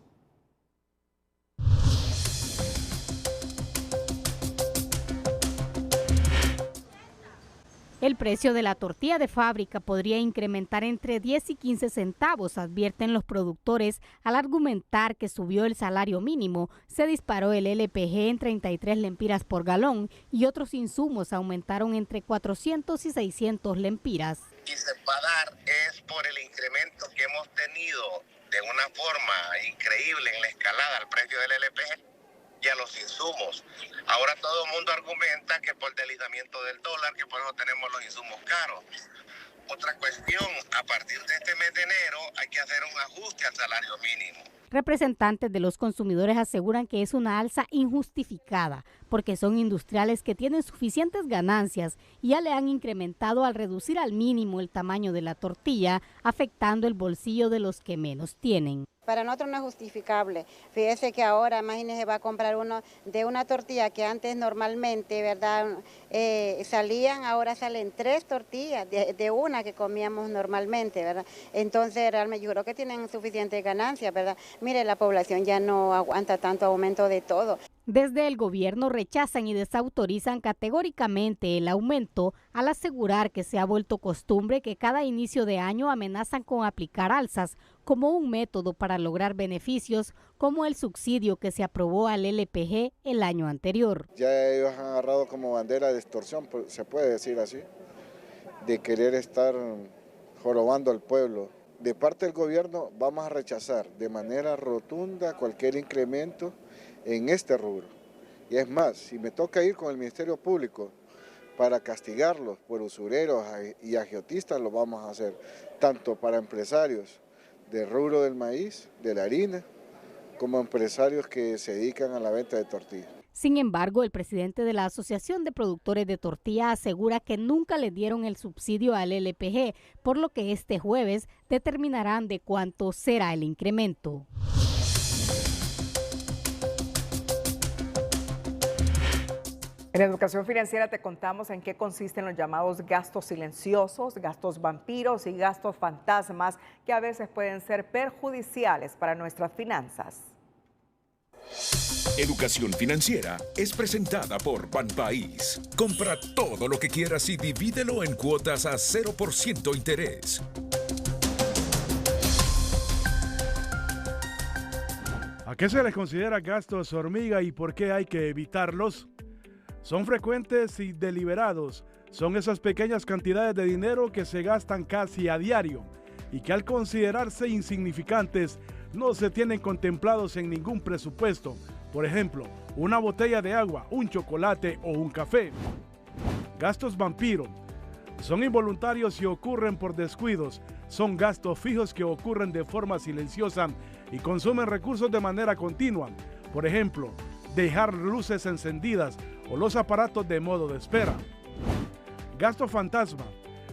El precio de la tortilla de fábrica podría incrementar entre 10 y 15 centavos, advierten los productores, al argumentar que subió el salario mínimo, se disparó el LPG en 33 lempiras por galón y otros insumos aumentaron entre 400 y 600 lempiras. Y se va a dar es por el incremento que hemos tenido de una forma increíble en la escalada al precio del LPG y a los insumos. Ahora todo el mundo argumenta que por deslizamiento del dólar, que por eso tenemos los insumos caros. Otra cuestión, a partir de este mes de enero hay que hacer un ajuste al salario mínimo. Representantes de los consumidores aseguran que es una alza injustificada porque son industriales que tienen suficientes ganancias y ya le han incrementado al reducir al mínimo el tamaño de la tortilla, afectando el bolsillo de los que menos tienen. Para nosotros no es justificable. Fíjese que ahora, imagínese, va a comprar uno de una tortilla que antes normalmente, ¿verdad? Salían, ahora salen 3 tortillas de una que comíamos normalmente, ¿verdad? Entonces, realmente yo creo que tienen suficiente ganancia, ¿verdad? Mire, la población ya no aguanta tanto aumento de todo. Desde el gobierno rechazan y desautorizan categóricamente el aumento al asegurar que se ha vuelto costumbre que cada inicio de año amenazan con aplicar alzas como un método para lograr beneficios como el subsidio que se aprobó al LPG el año anterior. Ya ellos han agarrado como bandera de extorsión, se puede decir así, de querer estar jorobando al pueblo. De parte del gobierno vamos a rechazar de manera rotunda cualquier incremento en este rubro. Y es más, si me toca ir con el Ministerio Público para castigarlos por usureros y agiotistas, lo vamos a hacer, tanto para empresarios del rubro del maíz, de la harina, como empresarios que se dedican a la venta de tortillas. Sin embargo, el presidente de la Asociación de Productores de Tortilla asegura que nunca le dieron el subsidio al LPG, por lo que este jueves determinarán de cuánto será el incremento. En Educación Financiera te contamos en qué consisten los llamados gastos silenciosos, gastos vampiros y gastos fantasmas que a veces pueden ser perjudiciales para nuestras finanzas. Educación Financiera es presentada por Banpaís. Compra todo lo que quieras y divídelo en cuotas a 0% interés. ¿A qué se les considera gastos hormiga y por qué hay que evitarlos? Son frecuentes y deliberados. Son esas pequeñas cantidades de dinero que se gastan casi a diario y que al considerarse insignificantes no se tienen contemplados en ningún presupuesto. Por ejemplo, una botella de agua, un chocolate o un café. Gastos vampiro. Son involuntarios y ocurren por descuidos. Son gastos fijos que ocurren de forma silenciosa y consumen recursos de manera continua. Por ejemplo, dejar luces encendidas o los aparatos de modo de espera. Gasto fantasma.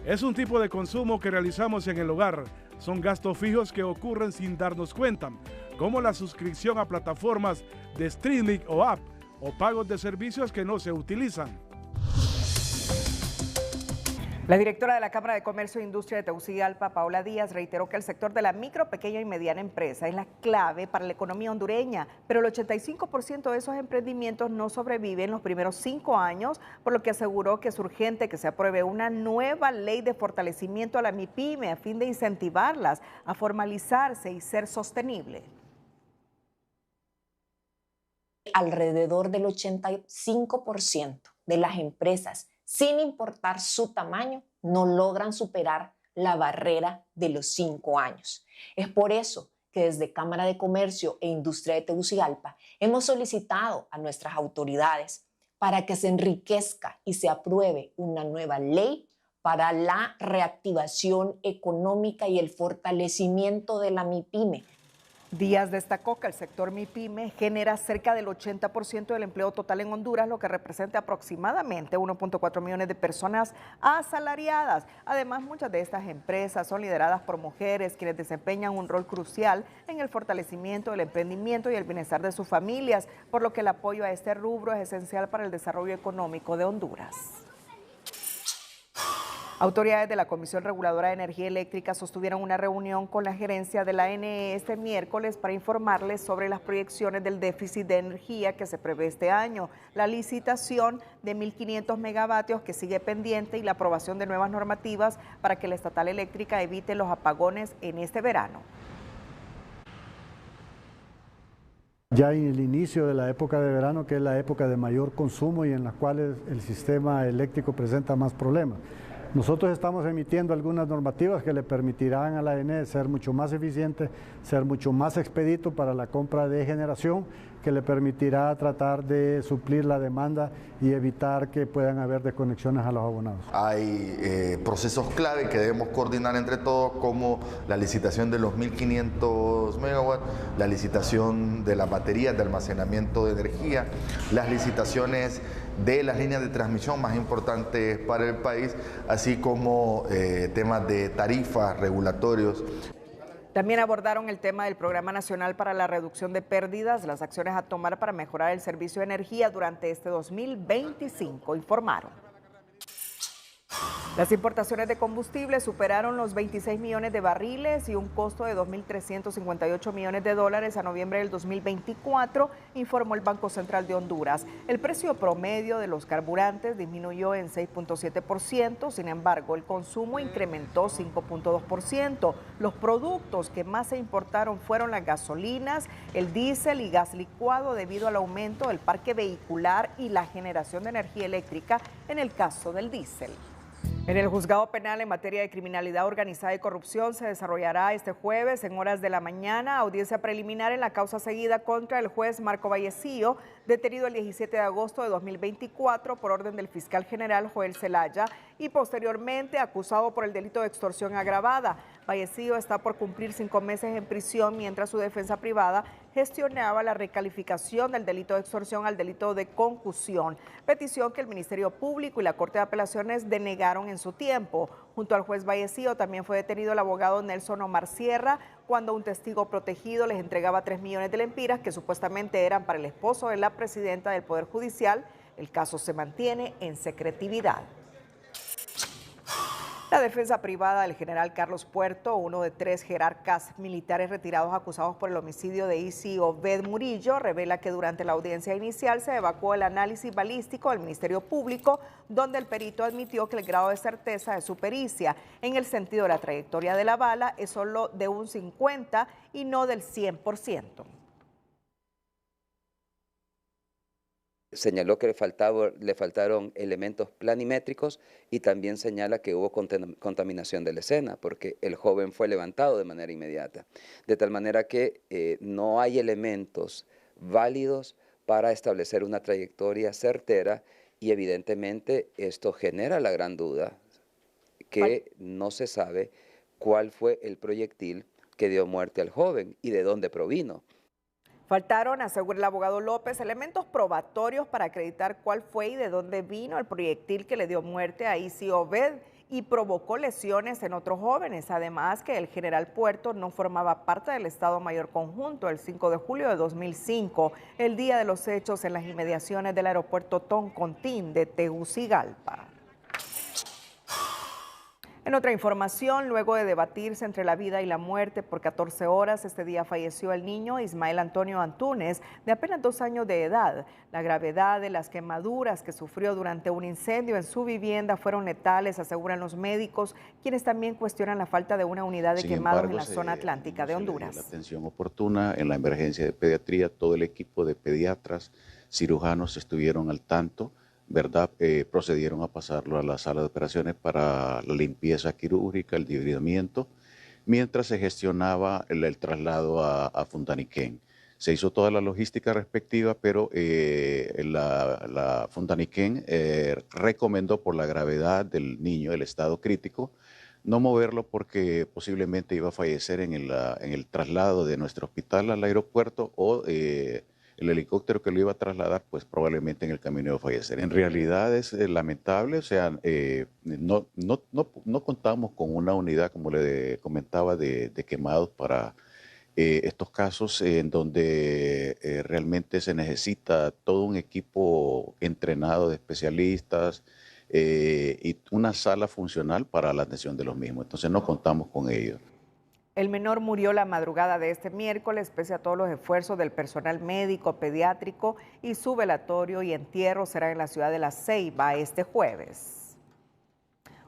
Es un tipo de consumo que realizamos en el hogar. Son gastos fijos que ocurren sin darnos cuenta, como la suscripción a plataformas de streaming o app, o pagos de servicios que no se utilizan. La directora de la Cámara de Comercio e Industria de Tegucigalpa, Paola Díaz, reiteró que el sector de la micro, pequeña y mediana empresa es la clave para la economía hondureña, pero el 85% de esos emprendimientos no sobreviven los primeros 5 años, por lo que aseguró que es urgente que se apruebe una nueva ley de fortalecimiento a la MIPYME a fin de incentivarlas a formalizarse y ser sostenible. Alrededor del 85% de las empresas, sin importar su tamaño, no logran superar la barrera de los 5 años. Es por eso que desde Cámara de Comercio e Industria de Tegucigalpa hemos solicitado a nuestras autoridades para que se enriquezca y se apruebe una nueva ley para la reactivación económica y el fortalecimiento de la MIPYME. Díaz destacó que el sector MIPYME genera cerca del 80% del empleo total en Honduras, lo que representa aproximadamente 1.4 millones de personas asalariadas. Además, muchas de estas empresas son lideradas por mujeres, quienes desempeñan un rol crucial en el fortalecimiento del emprendimiento y el bienestar de sus familias, por lo que el apoyo a este rubro es esencial para el desarrollo económico de Honduras. Autoridades de la Comisión Reguladora de Energía Eléctrica sostuvieron una reunión con la gerencia de la ANE este miércoles para informarles sobre las proyecciones del déficit de energía que se prevé este año, la licitación de 1.500 megavatios que sigue pendiente y la aprobación de nuevas normativas para que la estatal eléctrica evite los apagones en este verano. Ya en el inicio de la época de verano, que es la época de mayor consumo y en la cual el sistema eléctrico presenta más problemas. Nosotros estamos emitiendo algunas normativas que le permitirán a la ANE ser mucho más eficiente, ser mucho más expedito para la compra de generación, que le permitirá tratar de suplir la demanda y evitar que puedan haber desconexiones a los abonados. Hay procesos clave que debemos coordinar entre todos, como la licitación de los 1.500 megawatts, la licitación de las baterías de almacenamiento de energía, las licitaciones de las líneas de transmisión más importantes para el país, así como temas de tarifas, regulatorios. También abordaron el tema del Programa Nacional para la Reducción de Pérdidas, las acciones a tomar para mejorar el servicio de energía durante este 2025, informaron. Las importaciones de combustible superaron los 26 millones de barriles y un costo de 2.358 millones de dólares a noviembre del 2024, informó el Banco Central de Honduras. El precio promedio de los carburantes disminuyó en 6.7%, sin embargo, el consumo incrementó 5.2%. Los productos que más se importaron fueron las gasolinas, el diésel y gas licuado debido al aumento del parque vehicular y la generación de energía eléctrica en el caso del diésel. En el juzgado penal en materia de criminalidad organizada y corrupción se desarrollará este jueves en horas de la mañana audiencia preliminar en la causa seguida contra el juez Marco Vallecillo, detenido el 17 de agosto de 2024 por orden del fiscal general Joel Zelaya y posteriormente acusado por el delito de extorsión agravada. Vallecillo está por cumplir 5 meses en prisión mientras su defensa privada gestionaba la recalificación del delito de extorsión al delito de concusión, petición que el Ministerio Público y la Corte de Apelaciones denegaron en su tiempo. Junto al juez Vallecillo también fue detenido el abogado Nelson Omar Sierra cuando un testigo protegido les entregaba 3 millones de lempiras que supuestamente eran para el esposo de la presidenta del Poder Judicial. El caso se mantiene en secretividad. La defensa privada del general Carlos Puerto, uno de 3 jerarcas militares retirados acusados por el homicidio de Isi Obed Murillo, revela que durante la audiencia inicial se evacuó el análisis balístico del Ministerio Público, donde el perito admitió que el grado de certeza de su pericia en el sentido de la trayectoria de la bala es solo de un 50% y no del 100%. Señaló que le faltaron elementos planimétricos y también señala que hubo contaminación de la escena porque el joven fue levantado de manera inmediata. De tal manera que no hay elementos válidos para establecer una trayectoria certera y evidentemente esto genera la gran duda que no se sabe cuál fue el proyectil que dio muerte al joven y de dónde provino. Faltaron, asegura el abogado López, elementos probatorios para acreditar cuál fue y de dónde vino el proyectil que le dio muerte a Isi Obed y provocó lesiones en otros jóvenes. Además que el general Puerto no formaba parte del Estado Mayor Conjunto el 5 de julio de 2005, el día de los hechos en las inmediaciones del aeropuerto Toncontín de Tegucigalpa. En otra información, luego de debatirse entre la vida y la muerte por 14 horas, este día falleció el niño Ismael Antonio Antúnez, de apenas 2 años de edad. La gravedad de las quemaduras que sufrió durante un incendio en su vivienda fueron letales, aseguran los médicos, quienes también cuestionan la falta de una unidad de quemados en la zona atlántica de Honduras. La atención oportuna en la emergencia de pediatría, todo el equipo de pediatras, cirujanos estuvieron al tanto ¿verdad? Procedieron a pasarlo a la sala de operaciones para la limpieza quirúrgica, el debridamiento, mientras se gestionaba el traslado a Fundaniquén. Se hizo toda la logística respectiva, pero la Fundaniquén recomendó por la gravedad del niño, el estado crítico, no moverlo porque posiblemente iba a fallecer en el traslado de nuestro hospital al aeropuerto o el helicóptero que lo iba a trasladar, pues probablemente en el camino iba a fallecer. En realidad es lamentable, o sea, no contamos con una unidad, como le comentaba, de quemados para estos casos en donde realmente se necesita todo un equipo entrenado de especialistas y una sala funcional para la atención de los mismos. Entonces no contamos con ello. El menor murió la madrugada de este miércoles, pese a todos los esfuerzos del personal médico, pediátrico, y su velatorio y entierro será en la ciudad de La Ceiba este jueves.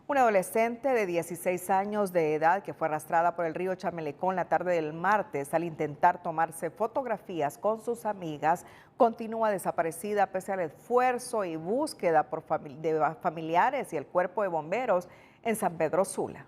Una adolescente de 16 años de edad que fue arrastrada por el río Chamelecón la tarde del martes al intentar tomarse fotografías con sus amigas continúa desaparecida pese al esfuerzo y búsqueda de familiares y el cuerpo de bomberos en San Pedro Sula.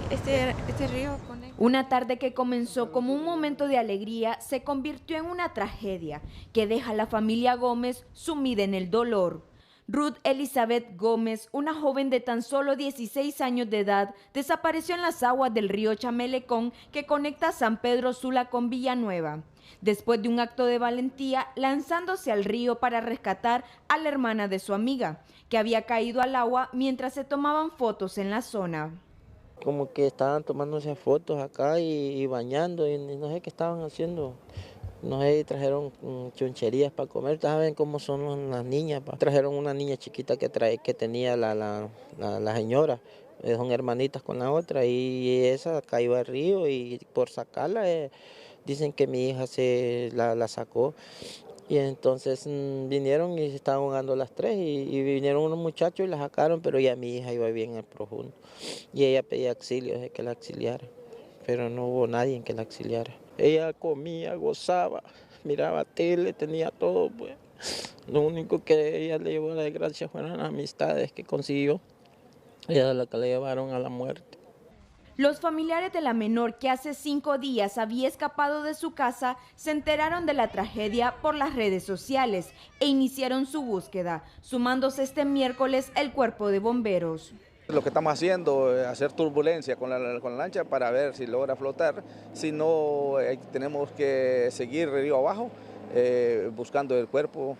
Este río Una tarde que comenzó como un momento de alegría se convirtió en una tragedia que deja a la familia Gómez sumida en el dolor. Ruth Elizabeth Gómez, una joven de tan solo 16 años de edad, desapareció en las aguas del río Chamelecón que conecta San Pedro Sula con Villanueva, después de un acto de valentía lanzándose al río para rescatar a la hermana de su amiga, que había caído al agua mientras se tomaban fotos en la zona. Como que estaban tomándose fotos acá y bañando y no sé qué estaban haciendo. No sé, trajeron choncherías para comer, saben cómo son las niñas. Trajeron una niña chiquita que tenía la señora, son hermanitas con la otra y esa cayó al río y por sacarla dicen que mi hija la sacó. Y entonces vinieron y se estaban ahogando las tres y vinieron unos muchachos y la sacaron, pero ya mi hija iba bien al profundo. Y ella pedía auxilio de que la auxiliara, pero no hubo nadie que la auxiliara. Ella comía, gozaba, miraba tele, tenía todo, pues. Lo único que ella le llevó a la desgracia fueron las amistades que consiguió. Ella es la que le llevaron a la muerte. Los familiares de la menor, que hace 5 días había escapado de su casa, se enteraron de la tragedia por las redes sociales e iniciaron su búsqueda, sumándose este miércoles el cuerpo de bomberos. Lo que estamos haciendo es hacer turbulencia con la lancha para ver si logra flotar, si no tenemos que seguir río abajo buscando el cuerpo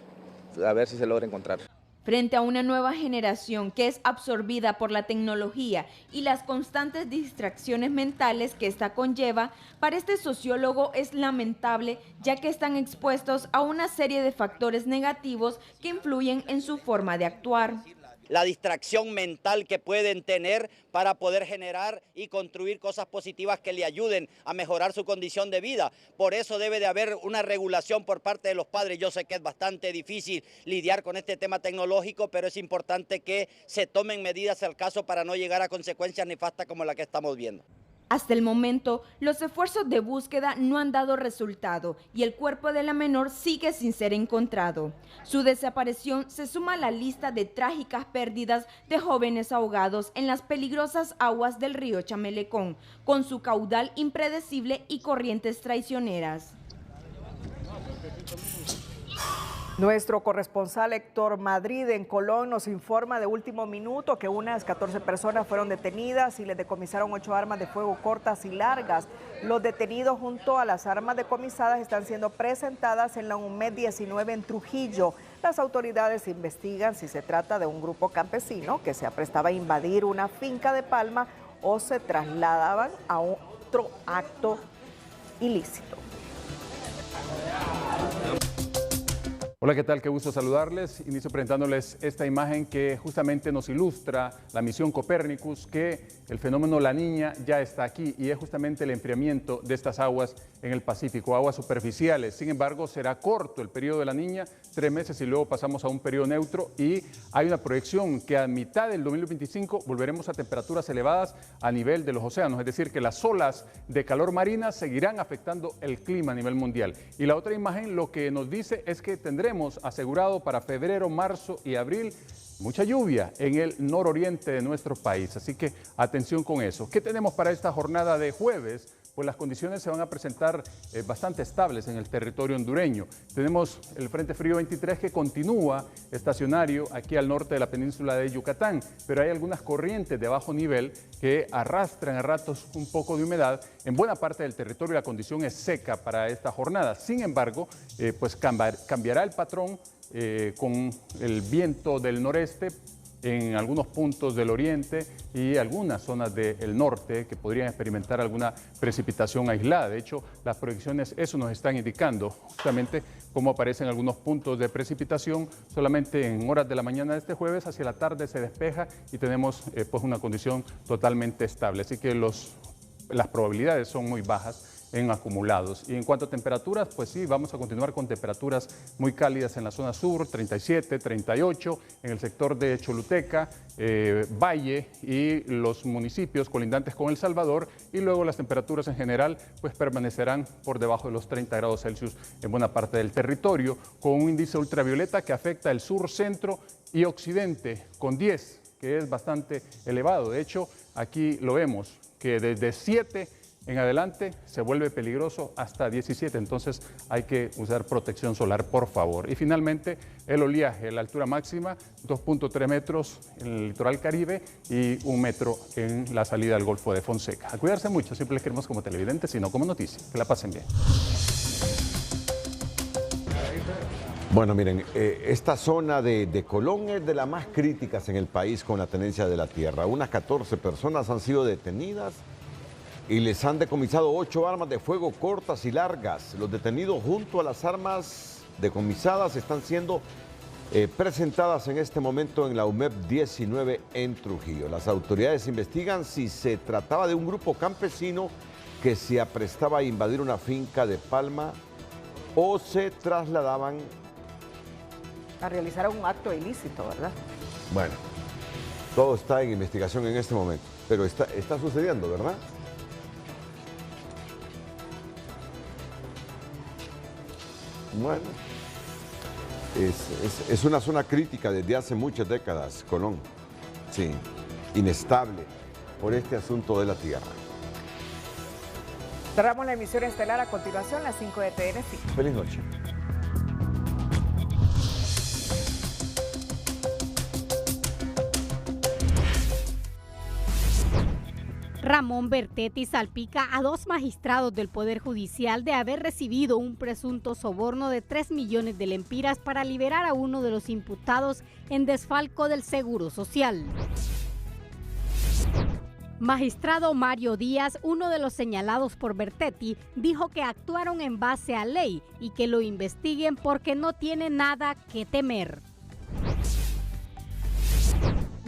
a ver si se logra encontrar. Frente a una nueva generación que es absorbida por la tecnología y las constantes distracciones mentales que esta conlleva, para este sociólogo es lamentable ya que están expuestos a una serie de factores negativos que influyen en su forma de actuar. La distracción mental que pueden tener para poder generar y construir cosas positivas que le ayuden a mejorar su condición de vida. Por eso debe de haber una regulación por parte de los padres. Yo sé que es bastante difícil lidiar con este tema tecnológico, pero es importante que se tomen medidas al caso para no llegar a consecuencias nefastas como la que estamos viendo. Hasta el momento, los esfuerzos de búsqueda no han dado resultado y el cuerpo de la menor sigue sin ser encontrado. Su desaparición se suma a la lista de trágicas pérdidas de jóvenes ahogados en las peligrosas aguas del río Chamelecón, con su caudal impredecible y corrientes traicioneras. Nuestro corresponsal Héctor Madrid en Colón nos informa de último minuto que unas 14 personas fueron detenidas y les decomisaron 8 armas de fuego cortas y largas. Los detenidos junto a las armas decomisadas están siendo presentadas en la UNMED 19 en Trujillo. Las autoridades investigan si se trata de un grupo campesino que se aprestaba a invadir una finca de palma o se trasladaban a otro acto ilícito. Hola, ¿qué tal? Qué gusto saludarles. Inicio presentándoles esta imagen que justamente nos ilustra la misión Copérnicus, que el fenómeno La Niña ya está aquí y es justamente el enfriamiento de estas aguas en el Pacífico, aguas superficiales. Sin embargo, será corto el periodo de La Niña, 3 meses y luego pasamos a un periodo neutro y hay una proyección que a mitad del 2025 volveremos a temperaturas elevadas a nivel de los océanos, es decir, que las olas de calor marina seguirán afectando el clima a nivel mundial. Y la otra imagen lo que nos dice es que tendremos tenemos asegurado para febrero, marzo y abril mucha lluvia en el nororiente de nuestro país, así que atención con eso. ¿Qué tenemos para esta jornada de jueves? Pues las condiciones se van a presentar bastante estables en el territorio hondureño. Tenemos el Frente Frío 23 que continúa estacionario aquí al norte de la península de Yucatán, pero hay algunas corrientes de bajo nivel que arrastran a ratos un poco de humedad. En buena parte del territorio la condición es seca para esta jornada. Sin embargo, pues cambiará el patrón con el viento del noreste en algunos puntos del oriente y algunas zonas del norte que podrían experimentar alguna precipitación aislada. De hecho, las proyecciones eso nos están indicando, justamente cómo aparecen algunos puntos de precipitación. Solamente en horas de la mañana de este jueves, hacia la tarde se despeja y tenemos pues una condición totalmente estable. Así que las probabilidades son muy bajas en acumulados. Y en cuanto a temperaturas, pues sí, vamos a continuar con temperaturas muy cálidas en la zona sur, 37, 38, en el sector de Choluteca, Valle y los municipios colindantes con El Salvador, y luego las temperaturas en general pues permanecerán por debajo de los 30 grados Celsius en buena parte del territorio, con un índice ultravioleta que afecta el sur, centro y occidente con 10, que es bastante elevado. De hecho, aquí lo vemos, que desde 7 en adelante se vuelve peligroso hasta 17, entonces hay que usar protección solar, por favor. Y finalmente, el oleaje, la altura máxima, 2.3 metros en el litoral Caribe y 1 metro en la salida del Golfo de Fonseca. A cuidarse mucho, siempre les queremos como televidentes, sino como noticia. Que la pasen bien. Bueno, miren, esta zona de Colón es de las más críticas en el país con la tenencia de la tierra. Unas 14 personas han sido detenidas y les han decomisado 8 armas de fuego cortas y largas. Los detenidos junto a las armas decomisadas están siendo presentadas en este momento en la UMEP 19 en Trujillo. Las autoridades investigan si se trataba de un grupo campesino que se aprestaba a invadir una finca de palma o se trasladaban a realizar un acto ilícito, ¿verdad? Bueno, todo está en investigación en este momento, pero está sucediendo, ¿verdad? Bueno, es una zona crítica desde hace muchas décadas, Colón. Sí, inestable por este asunto de la tierra. Cerramos la emisión estelar a continuación, las 5 de TN5. Feliz noche. Ramón Bertetti salpica a 2 magistrados del Poder Judicial de haber recibido un presunto soborno de 3 millones de lempiras para liberar a uno de los imputados en desfalco del Seguro Social. Magistrado Mario Díaz, uno de los señalados por Bertetti, dijo que actuaron en base a ley y que lo investiguen porque no tiene nada que temer.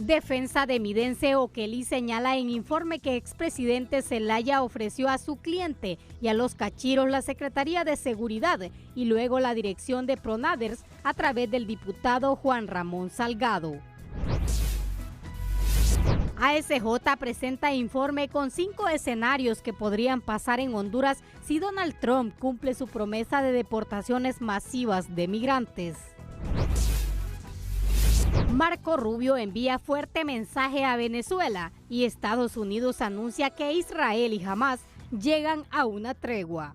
Defensa de Midense Oquelí señala en informe que expresidente Zelaya ofreció a su cliente y a los cachiros la Secretaría de Seguridad y luego la dirección de Pronaders a través del diputado Juan Ramón Salgado. ASJ presenta informe con 5 escenarios que podrían pasar en Honduras si Donald Trump cumple su promesa de deportaciones masivas de migrantes. Marco Rubio envía fuerte mensaje a Venezuela y Estados Unidos anuncia que Israel y Hamás llegan a una tregua.